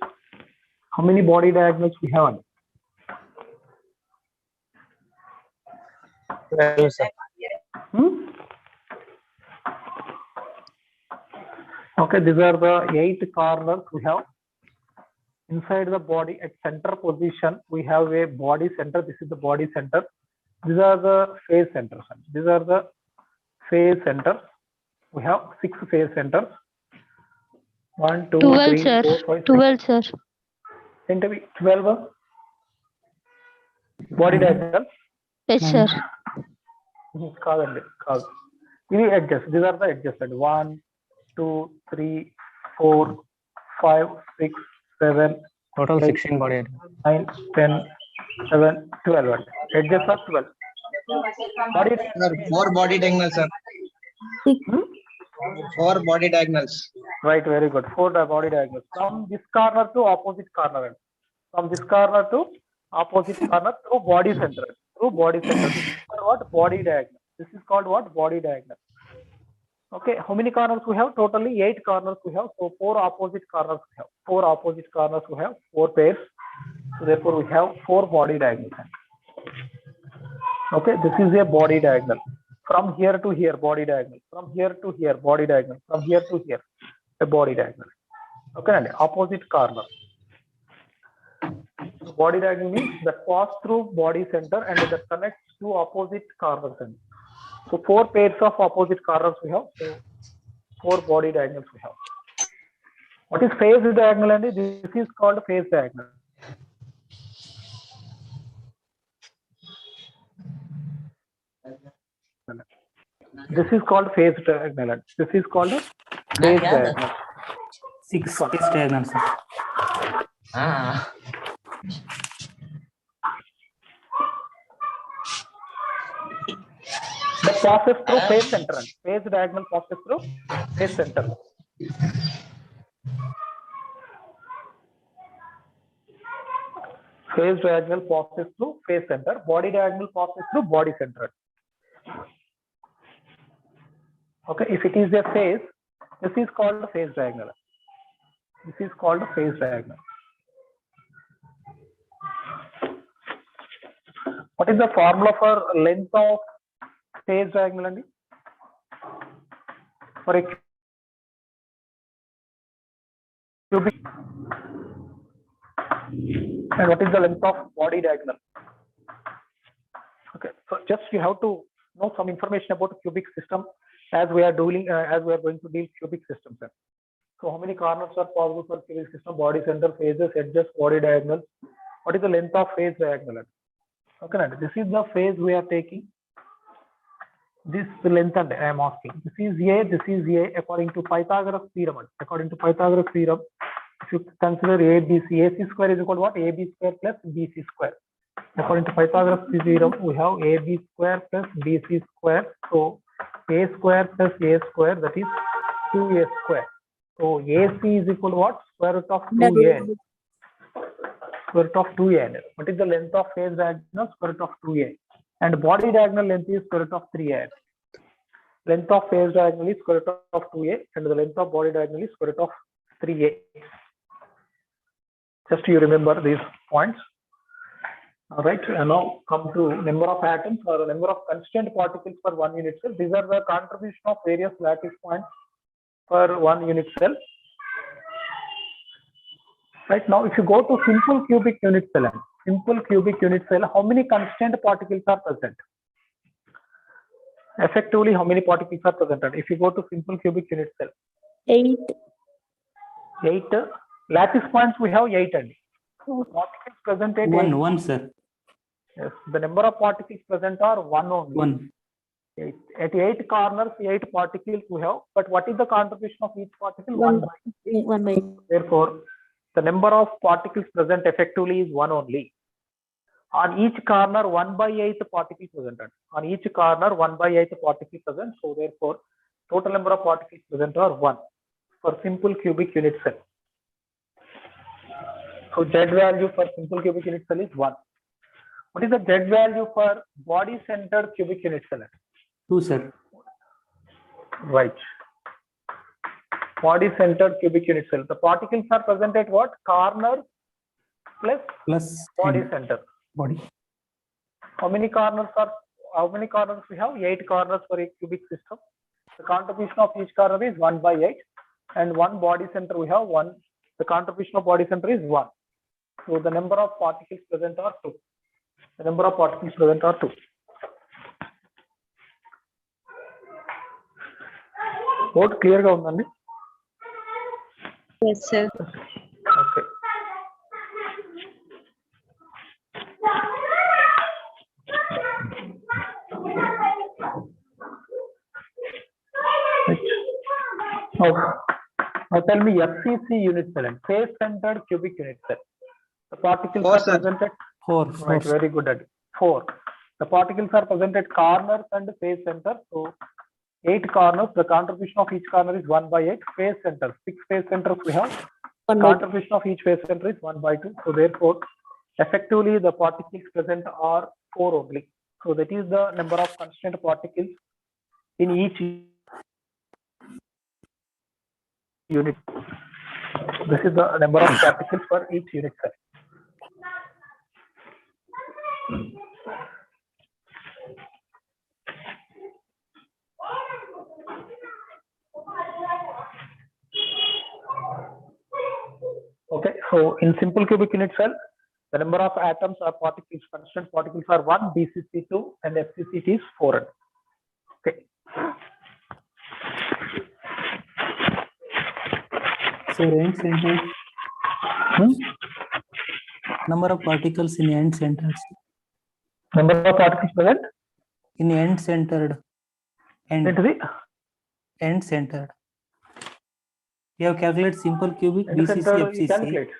How many body diagonals we have? 12, sir. Okay, these are the 8 corners we have. Inside the body at center position, we have a body center. This is the body center. These are the phase centers. These are the phase centers. We have 6 phase centers. 1, 2, 12, 3, sir. 4, 5, 6. 12, sir. 12 body diagonals. Yes, sir. Cause these edges. These are the edges. 1, 2, 3, 4, 5, 6, 7, Total 8, 16 body. 9, 10, 11, 12. Edges are 12. Body Sir, 4 body diagonals, sir. 4 body diagonals. Right, very good. 4 body diagonals. From this corner to opposite corner. From this corner to opposite corner through body center. Through body center. This is called what? Body diagonal. This is called what? Body diagonal. Okay, how many corners we have? Totally 8 corners we have. So 4 opposite corners we have. 4 opposite corners we have. 4 pairs. So therefore we have 4 body diagonals. Okay, this is a body diagonal. From here to here, body diagonal. From here to here, body diagonal. From here to here, a body diagonal. Okay, and opposite corner. So body diagonal means that pass through body center and that connects to opposite corners. So 4 pairs of opposite corners we have. So 4 body diagonals we have. What is phase diagonal? And this is called phase diagonal. This is called phase diagonal. This is called a phase diagonal. 6 phase diagonal, sir. The passes through phase center. Phase diagonal passes through phase center. Phase diagonal passes through phase center. Body diagonal passes through body center. Okay, if it is a phase, This is called phase diagonal. This is called phase diagonal. What is the formula for length of phase diagonal? For a cubic, and what is the length of body diagonal? Okay, so just you have to know some information about cubic system as we are going to deal cubic systems. So how many corners are possible for cubic system? Body center, phases, edges, body diagonals. What is the length of phase diagonal? Okay, this is the phase we are taking. This length and I am asking. This is A according to Pythagoras theorem. According to Pythagoras theorem, if you consider ABC, AC square is equal to what? AB square plus BC square. According to Pythagoras theorem, we have AB square plus BC square. So A square plus A square, that is 2A square. So AC is equal to what? Square root of 2A. Square root of 2A. What is the length of phase diagonal? Square root of 2A. And body diagonal length is square root of 3A. Length of phase diagonal is square root of 2A, and the length of body diagonal is square root of 3A. Just you remember these points. All right, and now come to number of atoms or number of constant particles per 1 unit cell. These are the contribution of various lattice points per 1 unit cell. Right now, if you go to simple cubic unit cell, how many constant particles are present? Effectively, how many particles are present? If you go to simple cubic unit cell, 8. 8 lattice points, we have 8 only. Particles present at 8. One, sir. Yes, the number of particles present are 1 only. 1. At 8 corners, 8 particles we have. But what is the contribution of each particle? 1 by. 1 by. Therefore, the number of particles present effectively is 1 only. On each corner, 1 by 8 particles present. On each corner, 1 by 8 particles present. So therefore, total number of particles present are 1 for simple cubic unit cell. So Z value for simple cubic unit cell is 1. What is the Z value for body centered cubic unit cell? 2, sir. Right. Body centered cubic unit cell. The particles are present at what? Corner plus body center. Body. How many corners we have? 8 corners for a cubic system. The contribution of each corner is 1 by 8, and one body center we have 1. The contribution of body center is 1. So the number of particles present are 2. The number of particles present are 2. Both clear ga undandi? Yes, sir. Okay. Now tell me FCC unit cell and face centered cubic unit cell. The particles 4, are sir. present at 4. right, very good at 4. The particles are present at corners and face center. So 8 corners, the contribution of each corner is 1 by 8. Face centers, 6 face centers we have. 1 by. Contribution of each face center is 1 by 2. So therefore, effectively the particles present are 4 only. So that is the number of constant particles in each unit. This is the number of particles for each unit cell. Okay, so in simple cubic unit cell, the number of atoms or particles, constant particles are 1, BCC 2, and FCC is 4. Okay. So end center. Number of particles in end centers. Number of particles present? In end centered. It End, is end centered. You have calculated simple cubic, end BCC, center, you FCC. calculate.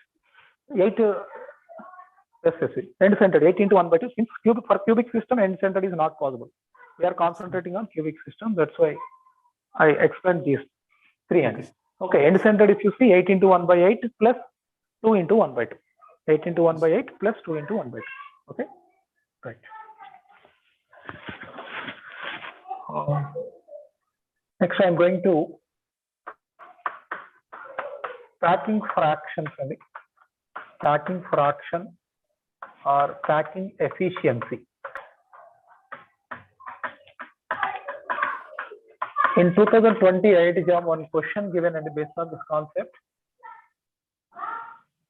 8, yes, end center 8 into 1 by 2. Since for cubic system, end center is not possible. We are concentrating on cubic system. That's why I explained these 3 ends. Okay, end centered, if you see 8 into 1 by 8 plus 2 into 1 by 2. 8 into 1 by 8 plus 2 into 1 by 2. Okay, right. Next, I am going to packing fractions and packing fraction or packing efficiency. In 2028 exam, one question given and based on this concept.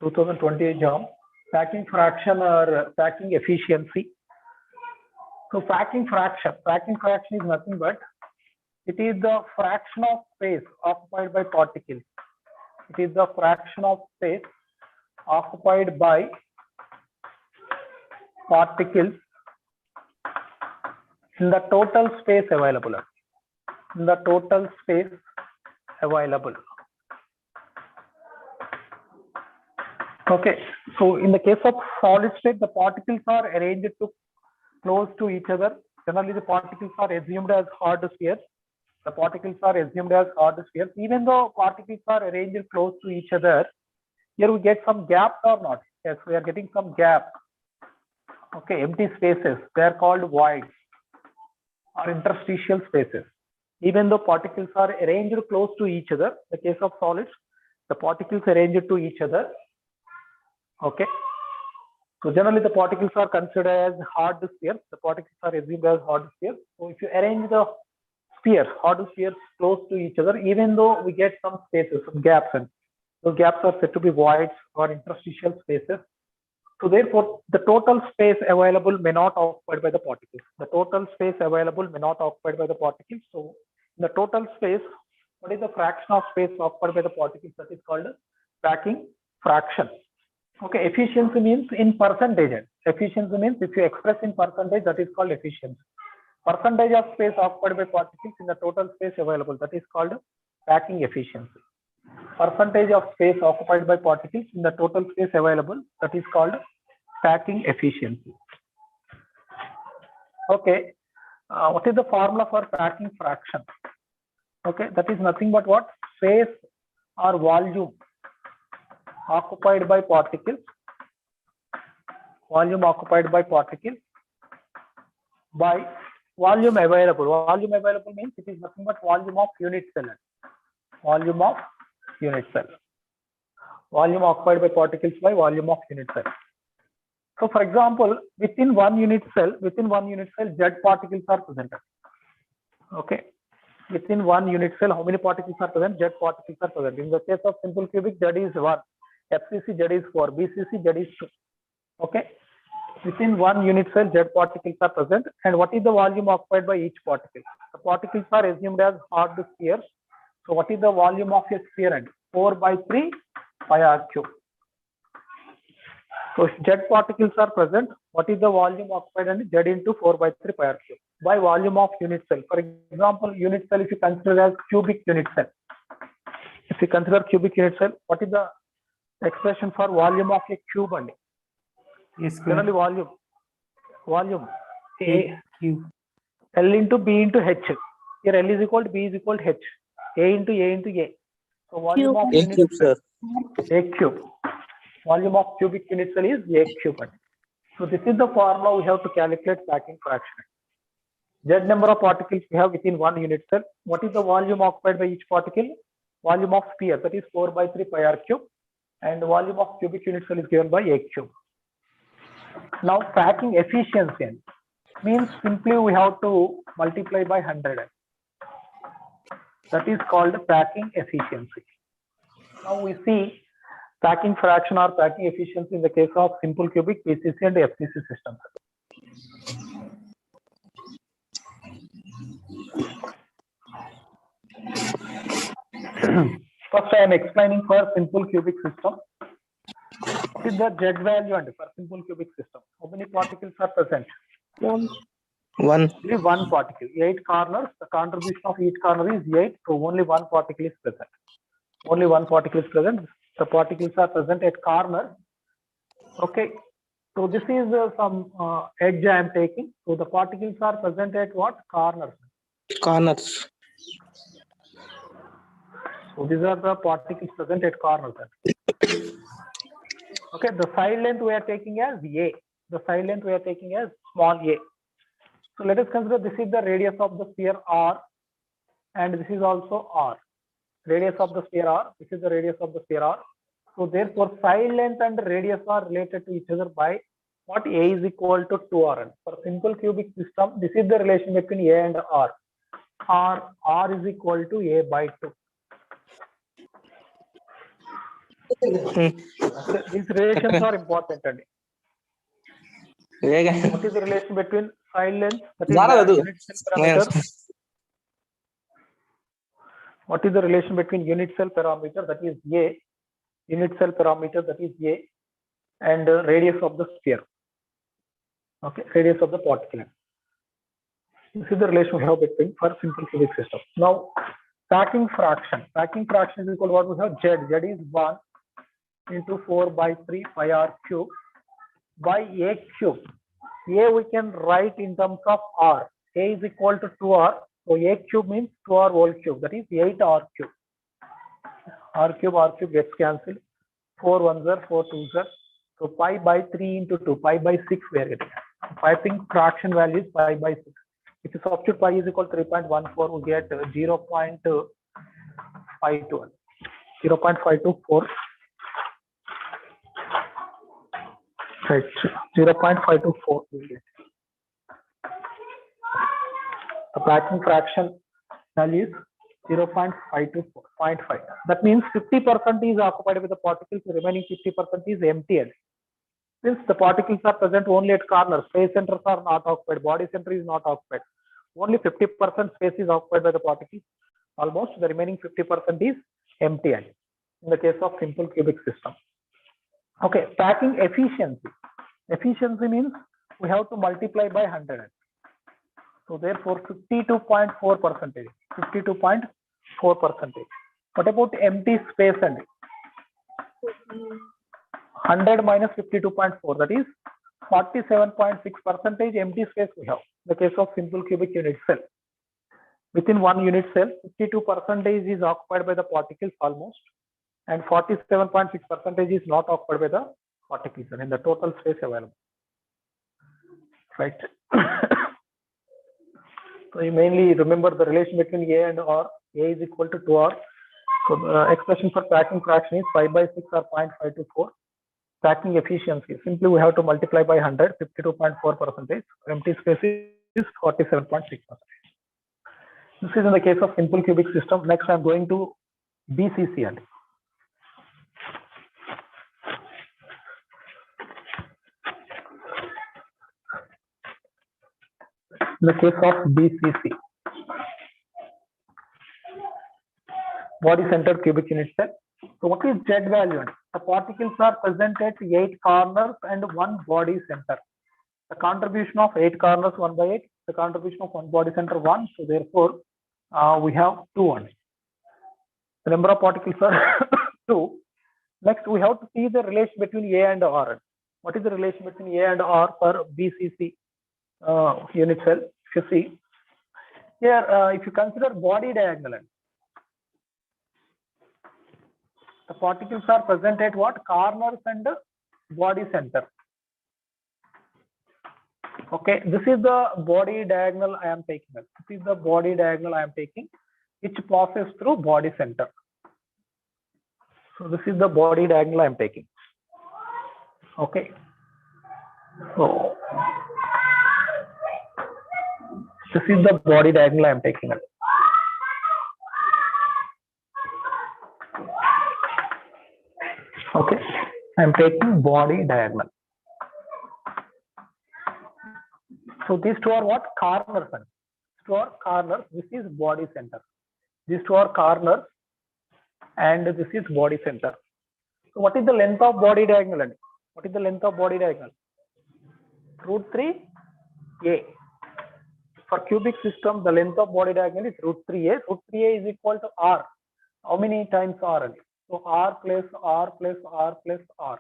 2028 exam, packing fraction or packing efficiency. So packing fraction is nothing but it is the fraction of space occupied by particles. It is the fraction of space occupied by particles in the total space available. In the total space available. Okay, so in the case of solid state, the particles are arranged to close to each other. Generally, the particles are assumed as hard spheres. The particles are assumed as hard spheres. Even though particles are arranged close to each other, here we get some gaps or not? Yes, we are getting some gap. Okay, empty spaces. They are called voids or interstitial spaces. Even though particles are arranged close to each other, in the case of solids, the particles arranged to each other. Okay. So generally the particles are considered as hard spheres. The particles are assumed as hard spheres. So if you arrange the spheres, hard spheres close to each other, even though we get some spaces, some gaps, and those gaps are said to be voids or interstitial spaces. So therefore, the total space available may not occupied by the particles. The total space available may not occupied by the particles. So in the total space, what is the fraction of space occupied by the particles? That is called packing fraction. Okay, efficiency means in percentage. Efficiency means if you express in percentage, that is called efficiency. Percentage of space occupied by particles in the total space available, that is called packing efficiency. Percentage of space occupied by particles in the total space available, that is called packing efficiency. Okay, what is the formula for packing fraction? Okay, that is nothing but what? Space or volume occupied by particles, volume occupied by particles by volume available. Volume available means it is nothing but volume of unit cell. Volume of unit cell. Volume occupied by particles by volume of unit cell. So for example, within one unit cell, Z particles are present. Okay. Within one unit cell, how many particles are present? Z particles are present. In the case of simple cubic, Z is 1. FCC, Z is 4. BCC, Z is 2. Okay. Within one unit cell, Z particles are present. And what is the volume occupied by each particle? The particles are assumed as hard spheres. So what is the volume of a sphere? And 4 by 3 pi r cube. So if Z particles are present, what is the volume occupied? And Z into 4 by 3 pi r cube by volume of unit cell. For example, unit cell, if you consider as cubic unit cell. If you consider cubic unit cell, what is the expression for volume of a cube? And Yes, generally volume A Q. L into B into H. Here L is equal to B is equal to H. A into A. So volume of A unit cube, cell, sir. A cube. Volume of cubic unit cell is A cube. So this is the formula we have to calculate packing fraction. Z number of particles we have within one unit cell. What is the volume occupied by each particle? Volume of sphere, that is 4 by 3 pi r cube. And the volume of cubic unit cell is given by A cube. Now packing efficiency means simply we have to multiply by 100. That is called packing efficiency. Now we see packing fraction or packing efficiency in the case of simple cubic, PCC and FCC systems. First I am explaining for simple cubic system. What is the Z value and for simple cubic system? How many particles are present? One. Only one particle. 8 corners. The contribution of each corner is 8. So only one particle is present. Only one particle is present. The particles are present at corners. Okay. So this is some edge I am taking. So the particles are present at what? Corners. Corners. So these are the particles present at corners. Okay. The side length we are taking as A. The side length we are taking as small a. So let us consider this is the radius of the sphere R and this is also R. Radius of the sphere r. This is the radius of the sphere r. So therefore, side length and radius are related to each other by what? A is equal to 2rn. For simple cubic system, this is the relation between A and R. R is equal to A by 2. These relations are important. What is the relation between side length, that is the unit cell parameter? What is the relation between unit cell parameter, that is A, unit cell parameter, that is A, and radius of the sphere? Okay, radius of the particle. This is the relation we have between for simple cubic system. Now, packing fraction. Packing fraction is equal to what we have? Z. Z is 1 into 4 by 3 pi r cube by A cube. A we can write in terms of R. A is equal to 2R. So A cube means 2R whole cube. That is 8R cube. R cube gets cancelled. 4 ones are 4 twos are. So pi by 3 into 2. Pi by 6 we are getting. Piping fraction value is pi by 6. If you substitute pi is equal to 3.14, we get 0.521. 0.524. Right, 0.524 we get. The packing fraction value is 0.524, 0.5. That means 50% is occupied with the particles, the remaining 50% is empty. Since the particles are present only at corners, space centers are not occupied, body center is not occupied. Only 50% space is occupied by the particles. Almost the remaining 50% is empty in the case of simple cubic system. Okay, packing efficiency. Efficiency means we have to multiply by 100. So therefore 52.4%. 52.4%. What about empty space and 100 minus 52.4, that is 47.6% empty space we have. The case of simple cubic unit cell. Within one unit cell, 52% is occupied by the particles almost, and 47.6% is not occupied by the particles in the total space available. Right. So you mainly remember the relation between A and R. A is equal to 2R. So the expression for packing fraction is 5 by 6 or 0.524. Packing efficiency, simply we have to multiply by 100, 52.4%. Empty space is 47.6%. This is in the case of simple cubic system. Next, I am going to BCCL. In the case of BCC, body centered cubic unit cell. So what is Z value? The particles are present at 8 corners and 1 body center. The contribution of 8 corners 1 by 8. The contribution of 1 body center 1. So therefore, we have 2 only. The number of particles are 2. Next, we have to see the relation between A and R. What is the relation between A and R for BCC unit cell? If you see here, if you consider body diagonal, the particles are present at what? Corners and body center. Okay, this is the body diagonal I am taking. This is the body diagonal I am taking, which passes through body center. So this is the body diagonal I am taking. Okay. So this is the body diagonal I am taking. Okay, I am taking body diagonal. So these two are what? Corners. These two are corners. This is body center. These two are corners, and this is body center. So what is the length of body diagonal? What is the length of body diagonal? √3a. For cubic system, the length of body diagonal is √3a. √3a is equal to r. How many times r? So r plus r plus r plus r.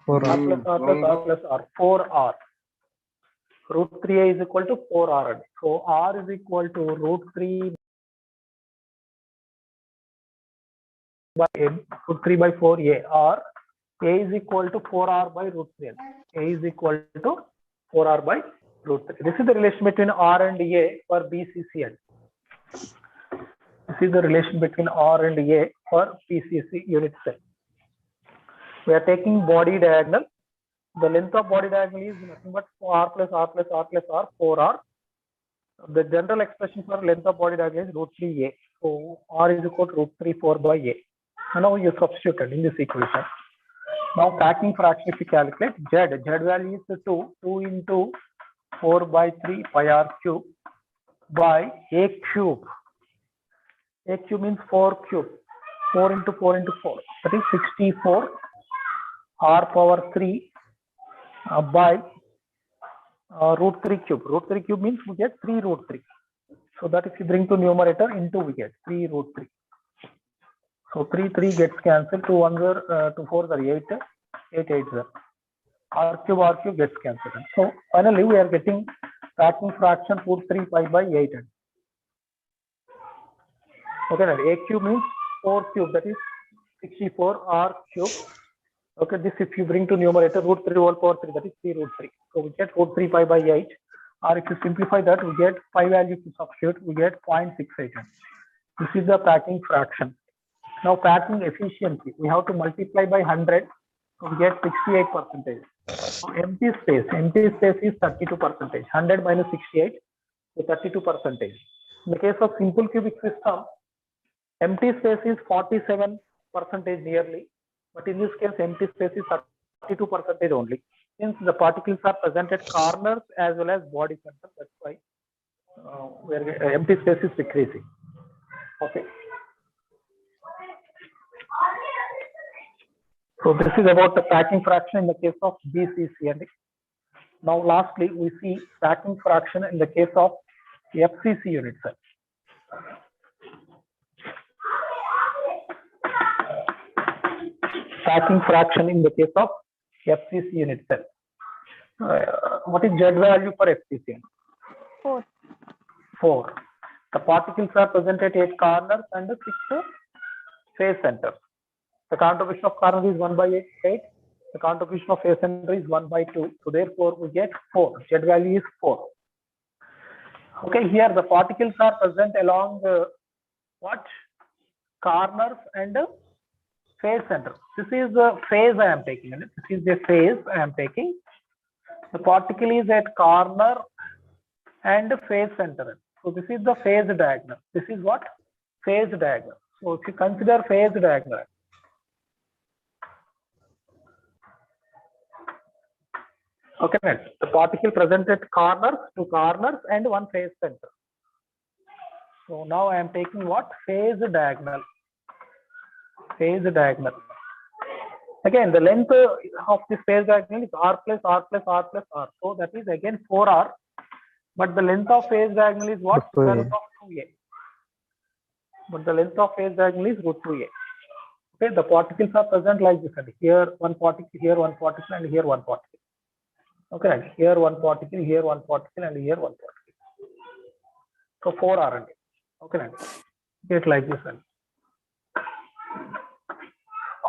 R plus r plus r plus r. 4r. √3a is equal to 4r. So r is equal to √3 by √3 by 4a, or a is equal to 4r by √3. A is equal to 4r by √3. This is the relation between r and a for BCCL. This is the relation between R and A for PCC unit cell. We are taking body diagonal. The length of body diagonal is nothing but R plus R plus R plus R, 4R. The general expression for length of body diagonal is root 3A. So R is equal to root 3 4 by A. And now you substitute in this equation. Now packing fraction, if you calculate Z value is 2 into 4 by 3 pi R cube by A cube. A cube means 4 cube. 4 into 4 into 4. That is 64 R power 3 by root 3 cube. Root 3 cube means we get 3 root 3. So that if you bring to numerator into we get 3 root 3. So 3 gets cancelled. 2 1s are 2 4s are 8. 8 8s are R cube gets cancelled. So finally we are getting packing fraction root 3 pi by 8. Okay, now A cube means 4 cube, that is 64 R cube. Okay, this if you bring to numerator root 3 whole power 3, that is 3 root 3. So we get root 3 pi by 8. Or if you simplify that, we get pi value to substitute, we get 0.68. This is the packing fraction. Now packing efficiency, we have to multiply by 100, so we get 68%. So empty space is 32%. 100 minus 68, so 32%. In the case of simple cubic system, empty space is 47% nearly, but in this case, empty space is 32% only. Since the particles are present at corners as well as body center, that's why empty space is decreasing. Okay. So this is about the packing fraction in the case of BCC. And now lastly, we see packing fraction in the case of FCC unit cell. Packing fraction in the case of FCC unit cell. What is Z value for FCC? 4. 4. The particles are present at 8 corners and 6 phase centers. The contribution of corner is 1 by 8. The contribution of phase center is 1 by 2. So therefore we get 4. Z value is 4. Okay, here the particles are present along what? Corners and phase center. This is the phase I am taking. This is the phase I am taking. The particle is at corner and phase center. So this is the phase diagonal. This is what? Phase diagonal. So if you consider phase diagonal, okay, next. The particle present at corners, 2 corners and 1 phase center. So now I am taking what? Phase diagonal. Phase diagonal. Again, the length of this phase diagonal is R plus R plus R plus R. So that is again 4R. But the length of phase diagonal is what? Root of 2A. But the length of phase diagonal is root 2A. Okay, the particles are present like this. And here one particle, here one particle, and here one particle. Okay, here one particle, here one particle, and here one particle. So 4R. Okay, get like this.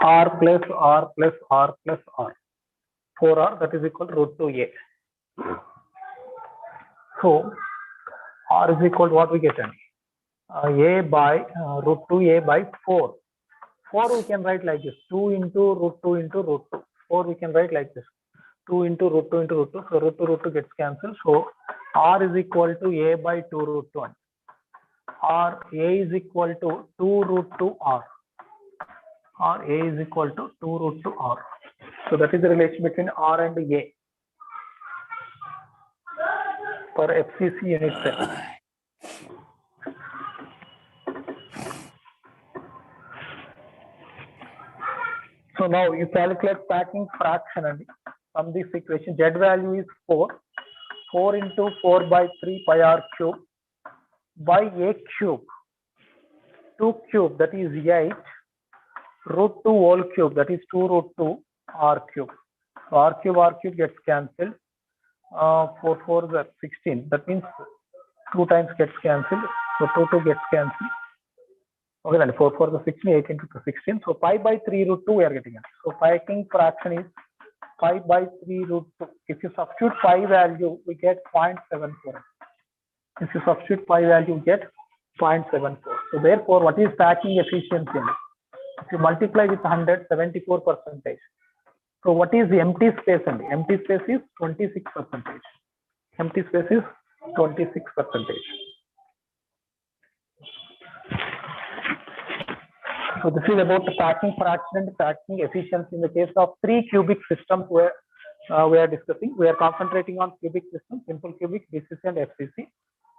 R plus R plus R plus R. 4R, that is equal to root 2A. So R is equal to what we get? A by root 2A by 4. 4 we can write like this. 2 into root 2 into root 2. 4 we can write like this. 2 into root 2 into root 2. So root 2 gets cancelled. So R is equal to A by 2 root 1. R A is equal to 2 root 2 R. Or A is equal to 2 root 2 R. So that is the relation between R and A for FCC unit cell. So now you calculate packing fraction and from this equation Z value is 4. 4 into 4 by 3 pi R cube by A cube. 2 cube, that is 8. Root 2 whole cube, that is 2 root 2 R cube. So R cube gets cancelled. 4 4s are 16. That means 2 times gets cancelled. So 2 gets cancelled. Okay, then 4 4s are 16, 8 into 16. So pi by 3 root 2 we are getting it. So packing fraction is pi by 3 root 2. If you substitute pi value, we get 0.74. If you substitute pi value, you get 0.74. So therefore, what is packing efficiency? If you multiply with 100, 74%. So what is the empty space? And empty space is 26%. Empty space is 26%. So this is about the packing fraction and packing efficiency in the case of 3 cubic systems where we are discussing. We are concentrating on cubic systems, simple cubic, BCC and FCC.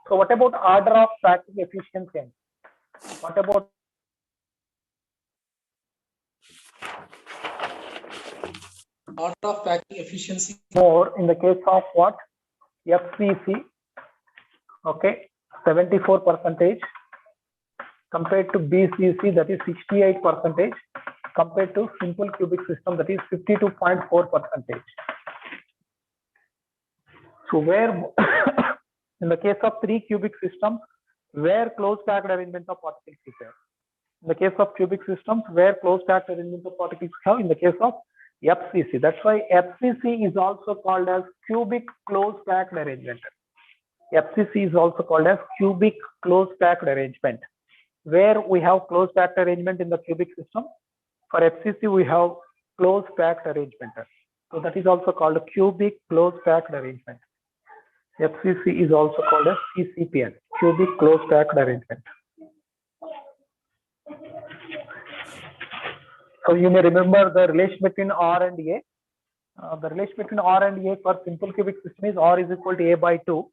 So what about order of packing efficiency? What about Order of packing efficiency. more in the case of what? FCC, okay, 74%, compared to BCC, that is 68%, compared to simple cubic system, that is 52.4%. So where in the case of 3 cubic systems, where closed packed arrangement of particles is there? In the case of cubic systems, where closed packed arrangement of particles have? In the case of FCC. That's why FCC is also called as cubic closed packed arrangement. FCC is also called as cubic closed packed arrangement. Where we have closed packed arrangement in the cubic system, for FCC we have closed packed arrangement. So that is also called a cubic closed packed arrangement. FCC is also called as CCPN, cubic closed packed arrangement. So you may remember the relation between R and A. The relation between R and A for simple cubic system is R is equal to A by 2.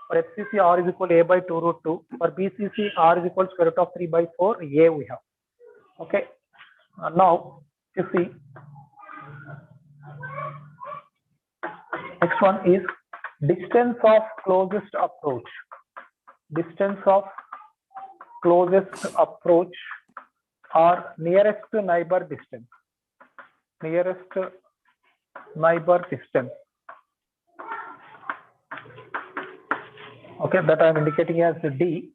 For FCC, R is equal to A by 2 root 2. For BCC, R is equal to square root of 3 by 4. A we have. Okay. Now, you see, next one is distance of closest approach. Distance of closest approach or nearest neighbor distance. Nearest neighbor distance. Okay, that I am indicating as D.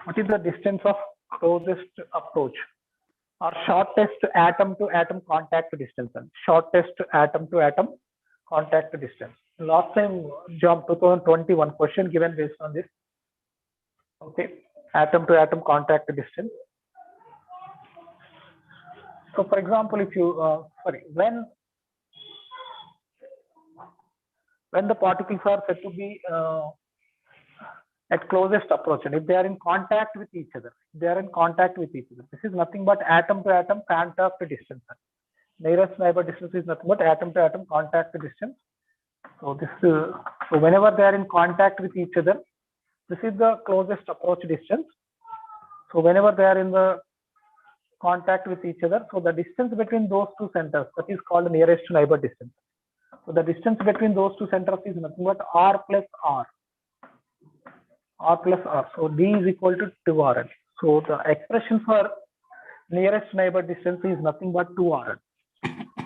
What is the distance of closest approach or shortest atom to atom contact distance? Shortest atom to atom contact distance. Last time, job 2021 question given based on this. Okay, atom to atom contact distance. So, for example, if you when the particles are said to be at closest approach, and if they are in contact with each other, this is nothing but atom to atom contact distance. Nearest neighbor distance is nothing but atom to atom contact distance. So this so whenever they are in contact with each other, this is the closest approach distance. So whenever they are in the contact with each other, so the distance between those two centers, that is called nearest neighbor distance. So the distance between those two centers is nothing but R plus R. R plus R. So D is equal to 2RL. So the expression for nearest neighbor distance is nothing but 2RL.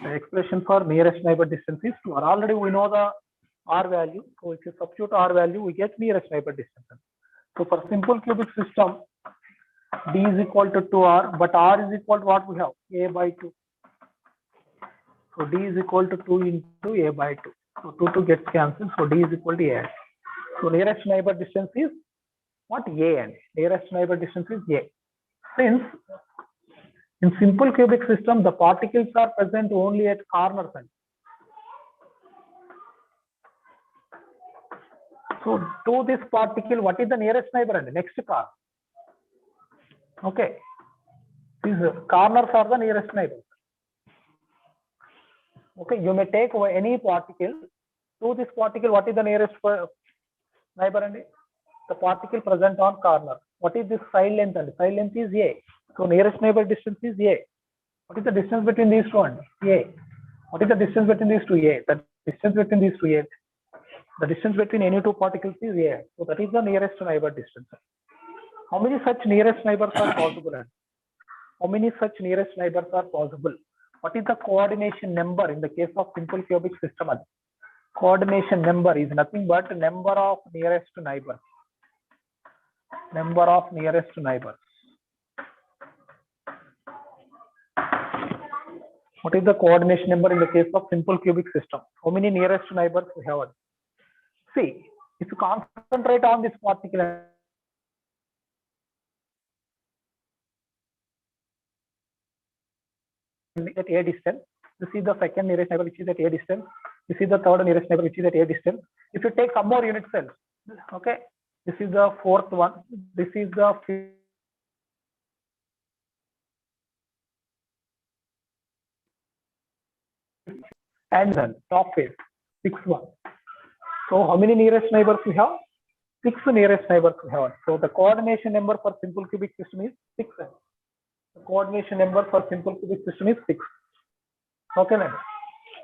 The expression for nearest neighbor distance is 2R. Already we know the R value. So if you substitute R value, we get nearest neighbor distance. So for simple cubic system, D is equal to 2R, but R is equal to what we have? A by 2. So D is equal to 2 into A by 2. So 2 gets cancelled. So D is equal to A. So nearest neighbor distance is what? A, and nearest neighbor distance is A. Since in simple cubic system, the particles are present only at corners. So to this particle, what is the nearest neighbor and next corner? Okay, these corners are the nearest neighbors. Okay, you may take any particle to this particle. What is the nearest neighbor and the particle present on corner? What is this side length? And side length is A. So nearest neighbor distance is A. What is the distance between these two? And A. What is the distance between these two? A. The distance between these two A. The distance between any two particles is A. So that is the nearest neighbor distance. How many such nearest neighbors are possible? How many such nearest neighbors are possible? What is the coordination number in the case of simple cubic system? Coordination number is nothing but number of nearest neighbors. Number of nearest neighbors. What is the coordination number in the case of simple cubic system? How many nearest neighbors we have? See, if you concentrate on this particular at a distance. This is the second nearest neighbor which is at a distance. This is the third nearest neighbor which is at a distance. If you take some more unit cells, okay, this is the fourth one. This is the fifth. And then top phase, sixth one. So how many nearest neighbors we have? 6 nearest neighbors we have. So the coordination number for simple cubic system is 6. The coordination number for simple cubic system is 6. Okay, then.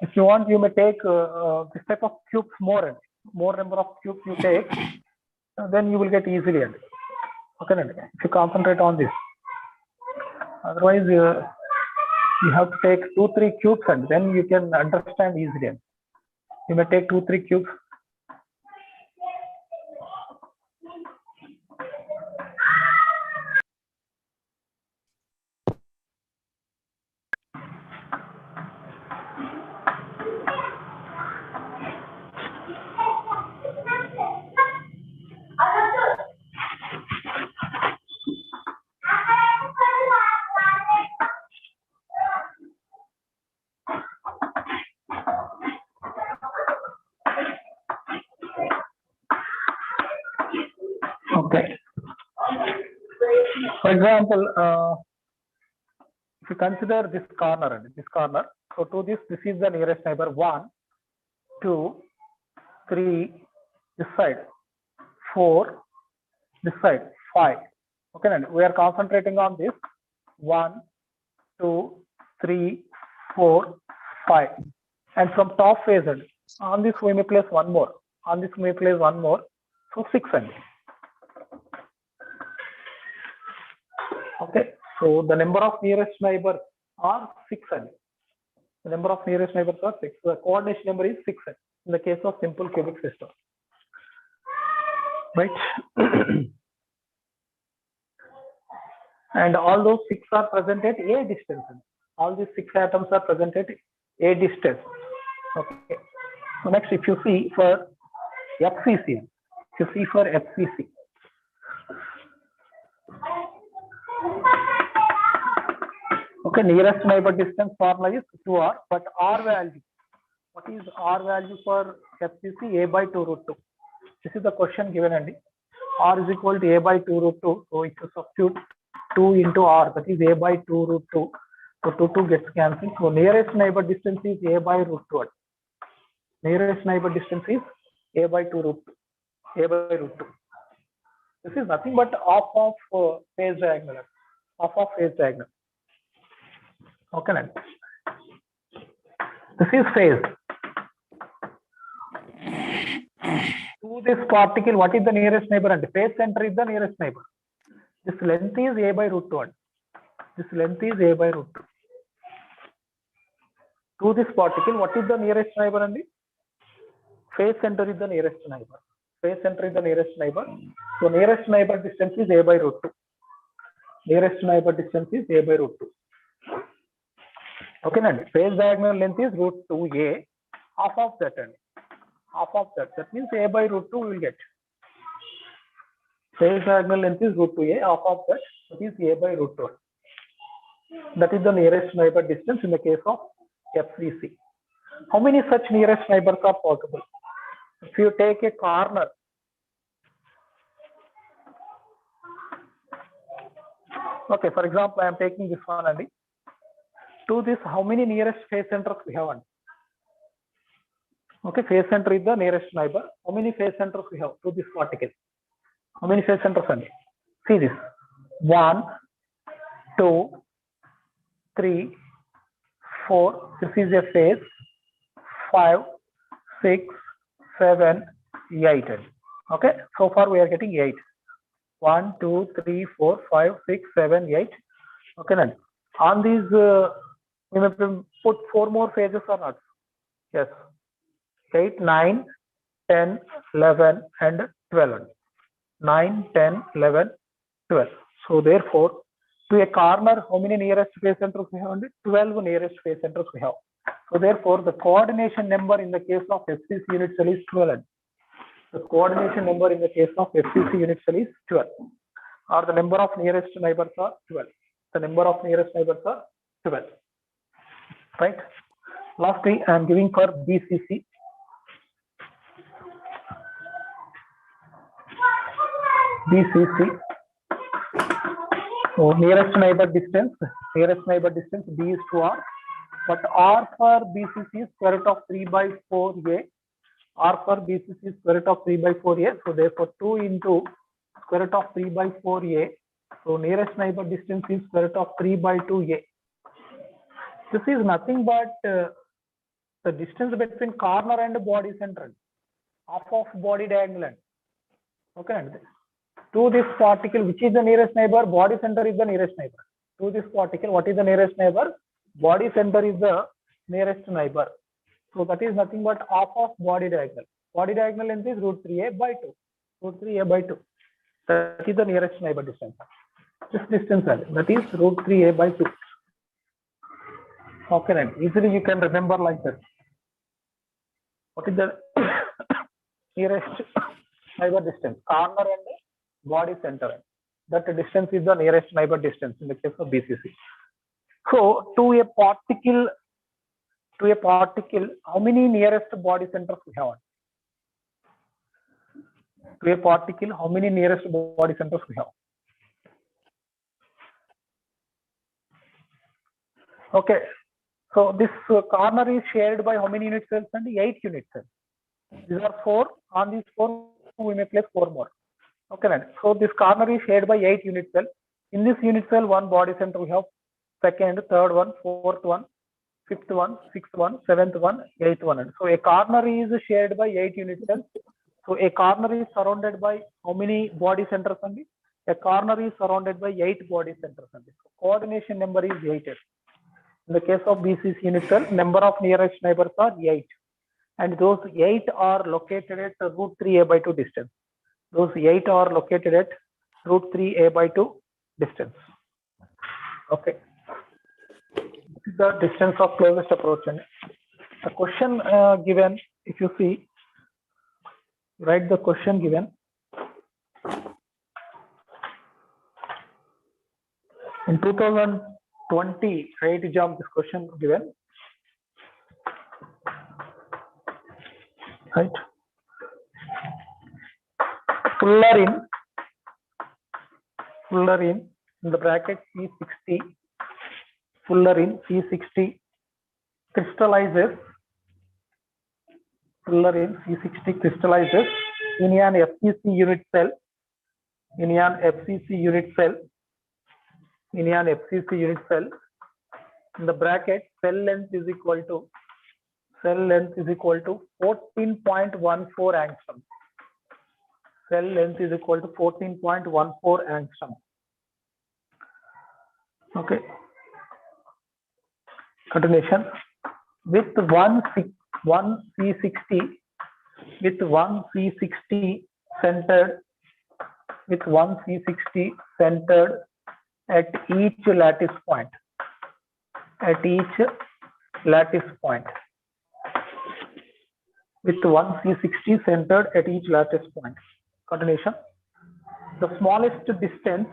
If you want, you may take this type of cubes more number of cubes you take, then you will get easily. Okay, then. If you concentrate on this. Otherwise, you have to take 2-3 cubes and then you can understand easily. You may take 2-3 cubes. Okay. For example, if you consider this corner, so to this is the nearest neighbor 1, 2, 3, this side, 4, this side, 5. Okay, and we are concentrating on this 1, 2, 3, 4, 5. And from top phase, on this we may place one more. On this we may place one more. So 6. Okay, so the number of nearest neighbors are 6. The number of nearest neighbors are 6. The coordination number is 6 in the case of simple cubic system. Right? And all those 6 are present at a distance. All these 6 atoms are present at a distance. Okay. So next, if you see for FCC, okay, nearest neighbor distance formula is 2r, but r value, what is r value for FCC? A by 2 root 2. This is the question given, and r is equal to a by 2 root 2. So if you substitute 2 into r, that is a by 2 root 2. So 2 gets cancelled. So nearest neighbor distance is a by root 2. Nearest neighbor distance is a by 2 root 2. A by root 2. This is nothing but half of phase diagonal. Half of phase diagonal. Okay, then. This is phase. To this particle, what is the nearest neighbor? And phase center is the nearest neighbor. This length is a by root 2. This length is a by root 2. To this particle, what is the nearest neighbor? And phase center is the nearest neighbor. Phase center is the nearest neighbor. So nearest neighbor distance is a by root 2. Nearest neighbor distance is a by root 2. Okay, now phase diagonal length is root 2a. Half of that. Half of that. That means a by root 2 we will get. Phase diagonal length is root 2a. Half of that is a by root 2. That is the nearest neighbor distance in the case of FCC. How many such nearest neighbors are possible? If you take a corner, okay, for example, I am taking this one, and to this, how many nearest phase centers we have? Okay, phase center is the nearest neighbor. How many phase centers we have to this particle? How many phase centers? See this: 1, 2, 3, 4. This is a phase. 5, 6, 7, 8. Okay, so far we are getting 8. 1, 2, 3, 4, 5, 6, 7, 8. Okay, then on these we may put 4 more phases or not? Yes. 8, 9, 10, 11, and 12. 9, 10, 11, 12. So therefore, to a corner, how many nearest phase centers we have? 12 nearest phase centers we have. So therefore, the coordination number in the case of FCC unit cell is 12. The coordination number in the case of FCC unit cell is 12. Or the number of nearest neighbors are 12. The number of nearest neighbors are 12. right? Lastly, I am giving for BCC. BCC. So nearest neighbor distance B is to R, but R for BCC is square root of 3 by 4A. R for BCC is square root of 3 by 4A. So therefore 2 into square root of 3 by 4A. So nearest neighbor distance is square root of 3 by 2A. This is nothing but the distance between corner and body center, half of body diagonal. Okay. To this particle, which is the nearest neighbor? Body center is the nearest neighbor. To this particle, what is the nearest neighbor? Body center is the nearest neighbor. So that is nothing but half of body diagonal. Body diagonal length is root 3a by 2. Root 3a by 2. That is the nearest neighbor distance. This distance value, that is root 3a by 2. Okay, then easily you can remember like that. What is the nearest neighbor distance? Corner and body center. That distance is the nearest neighbor distance in the case of BCC. So to a particle, how many nearest body centers we have? To a particle, how many nearest body centers we have? Okay. So this corner is shared by how many unit cells? And 8 unit cells. These are 4. On these 4, we may place 4 more. Okay, then. So this corner is shared by 8 unit cells. In this unit cell, one body center we have second, third one, fourth one, fifth one, sixth one, seventh one, eighth one. So a corner is shared by 8 unit cells. So a corner is surrounded by how many body centers only? A corner is surrounded by 8 body centers only. So coordination number is 8. In the case of BCC unit cell, number of nearest neighbors are 8. And those 8 are located at root 3a by 2 distance. Those 8 are located at root 3a by 2 distance. Okay. This is the distance of closest approach. And the question given, if you see, write the question given. In 2020, right, jump this question given. Right. Fuller in the bracket C60, Fuller in C60 crystallizes in an FCC unit cell, in the bracket cell length is equal to 14.14 angstrom. Cell length is equal to 14.14 angstrom. Okay. Continuation. With one C60 centered at each lattice point. With one C60 centered at each lattice point. Continuation. The smallest distance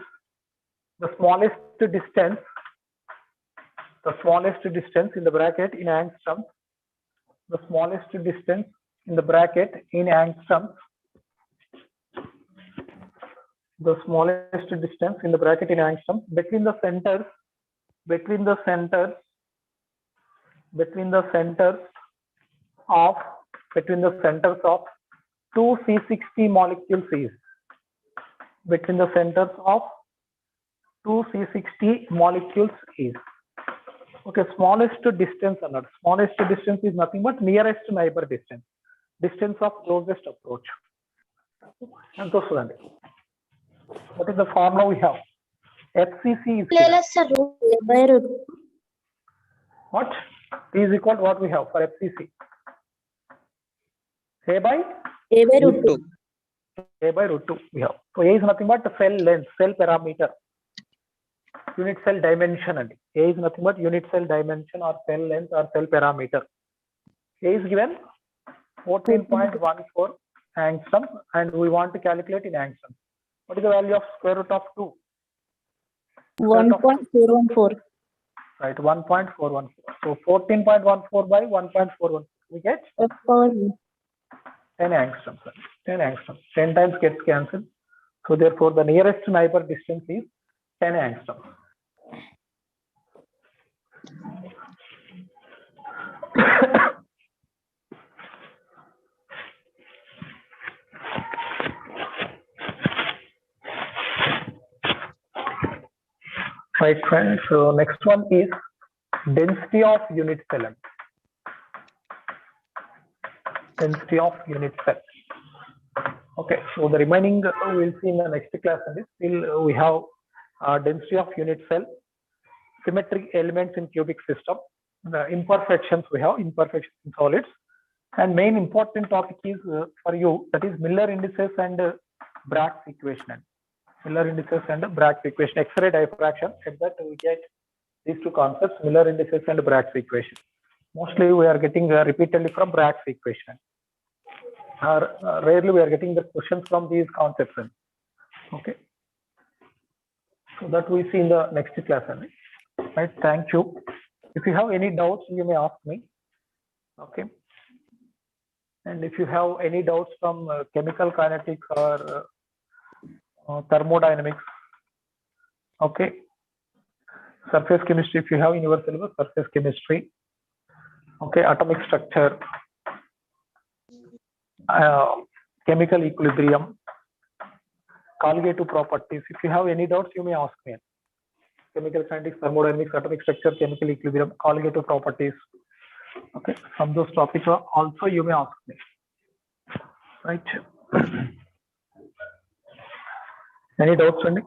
in the bracket in angstrom. The smallest distance in the bracket in angstrom. The smallest distance in the bracket in angstrom between the centers of two C60 molecules is. Between the centers of two C60 molecules is. Okay, smallest distance another. Smallest distance is nothing but nearest neighbor distance. Distance of closest approach. And so on. What is the formula we have? FCC is what? P is equal to what we have for FCC? A by root 2. A by root 2 we have. So A is nothing but cell length, cell parameter, unit cell dimension. And A is nothing but unit cell dimension or cell length or cell parameter. A is given 14.14 angstrom and we want to calculate in angstrom. What is the value of square root of 2? 1.414. right? 1.414. So 14.14 by 1.414, we get 10 angstroms. 10 angstroms. 10 times gets cancelled. So therefore, the nearest neighbor distance is 10 angstroms. Right, friends. So next one is density of unit cell. Density of unit cell. Okay, so the remaining we'll see in the next class. And still we have density of unit cell, symmetric elements in cubic system, the imperfections we have, imperfections in solids, and main important topic is for you, that is Miller indices and Bragg's equation. Miller indices and Bragg's equation, X-ray diffraction. At that we get these two concepts, Miller indices and Bragg's equation. Mostly we are getting repeatedly from Bragg's equation. Rarely we are getting the questions from these concepts. Okay. So that we see in the next class. Right. Thank you. If you have any doubts, you may ask me. Okay. And if you have any doubts from chemical kinetics or thermodynamics, okay. Surface chemistry, if you have in your syllabus, surface chemistry, okay, atomic structure, chemical equilibrium, colligative properties. If you have any doubts, you may ask me. Chemical kinetics, thermodynamics, atomic structure, chemical equilibrium, colligative properties. Okay, from those topics also you may ask me. Right. Any doubts, Wendy?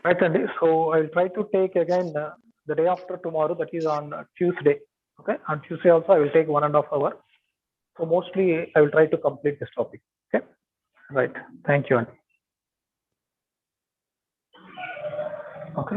Right, Andy. So I'll try to take again the day after tomorrow, that is on Tuesday. Okay, on Tuesday also I will take 1.5 hours. So mostly I will try to complete this topic. Okay, right. Thank you, Andy. Okay.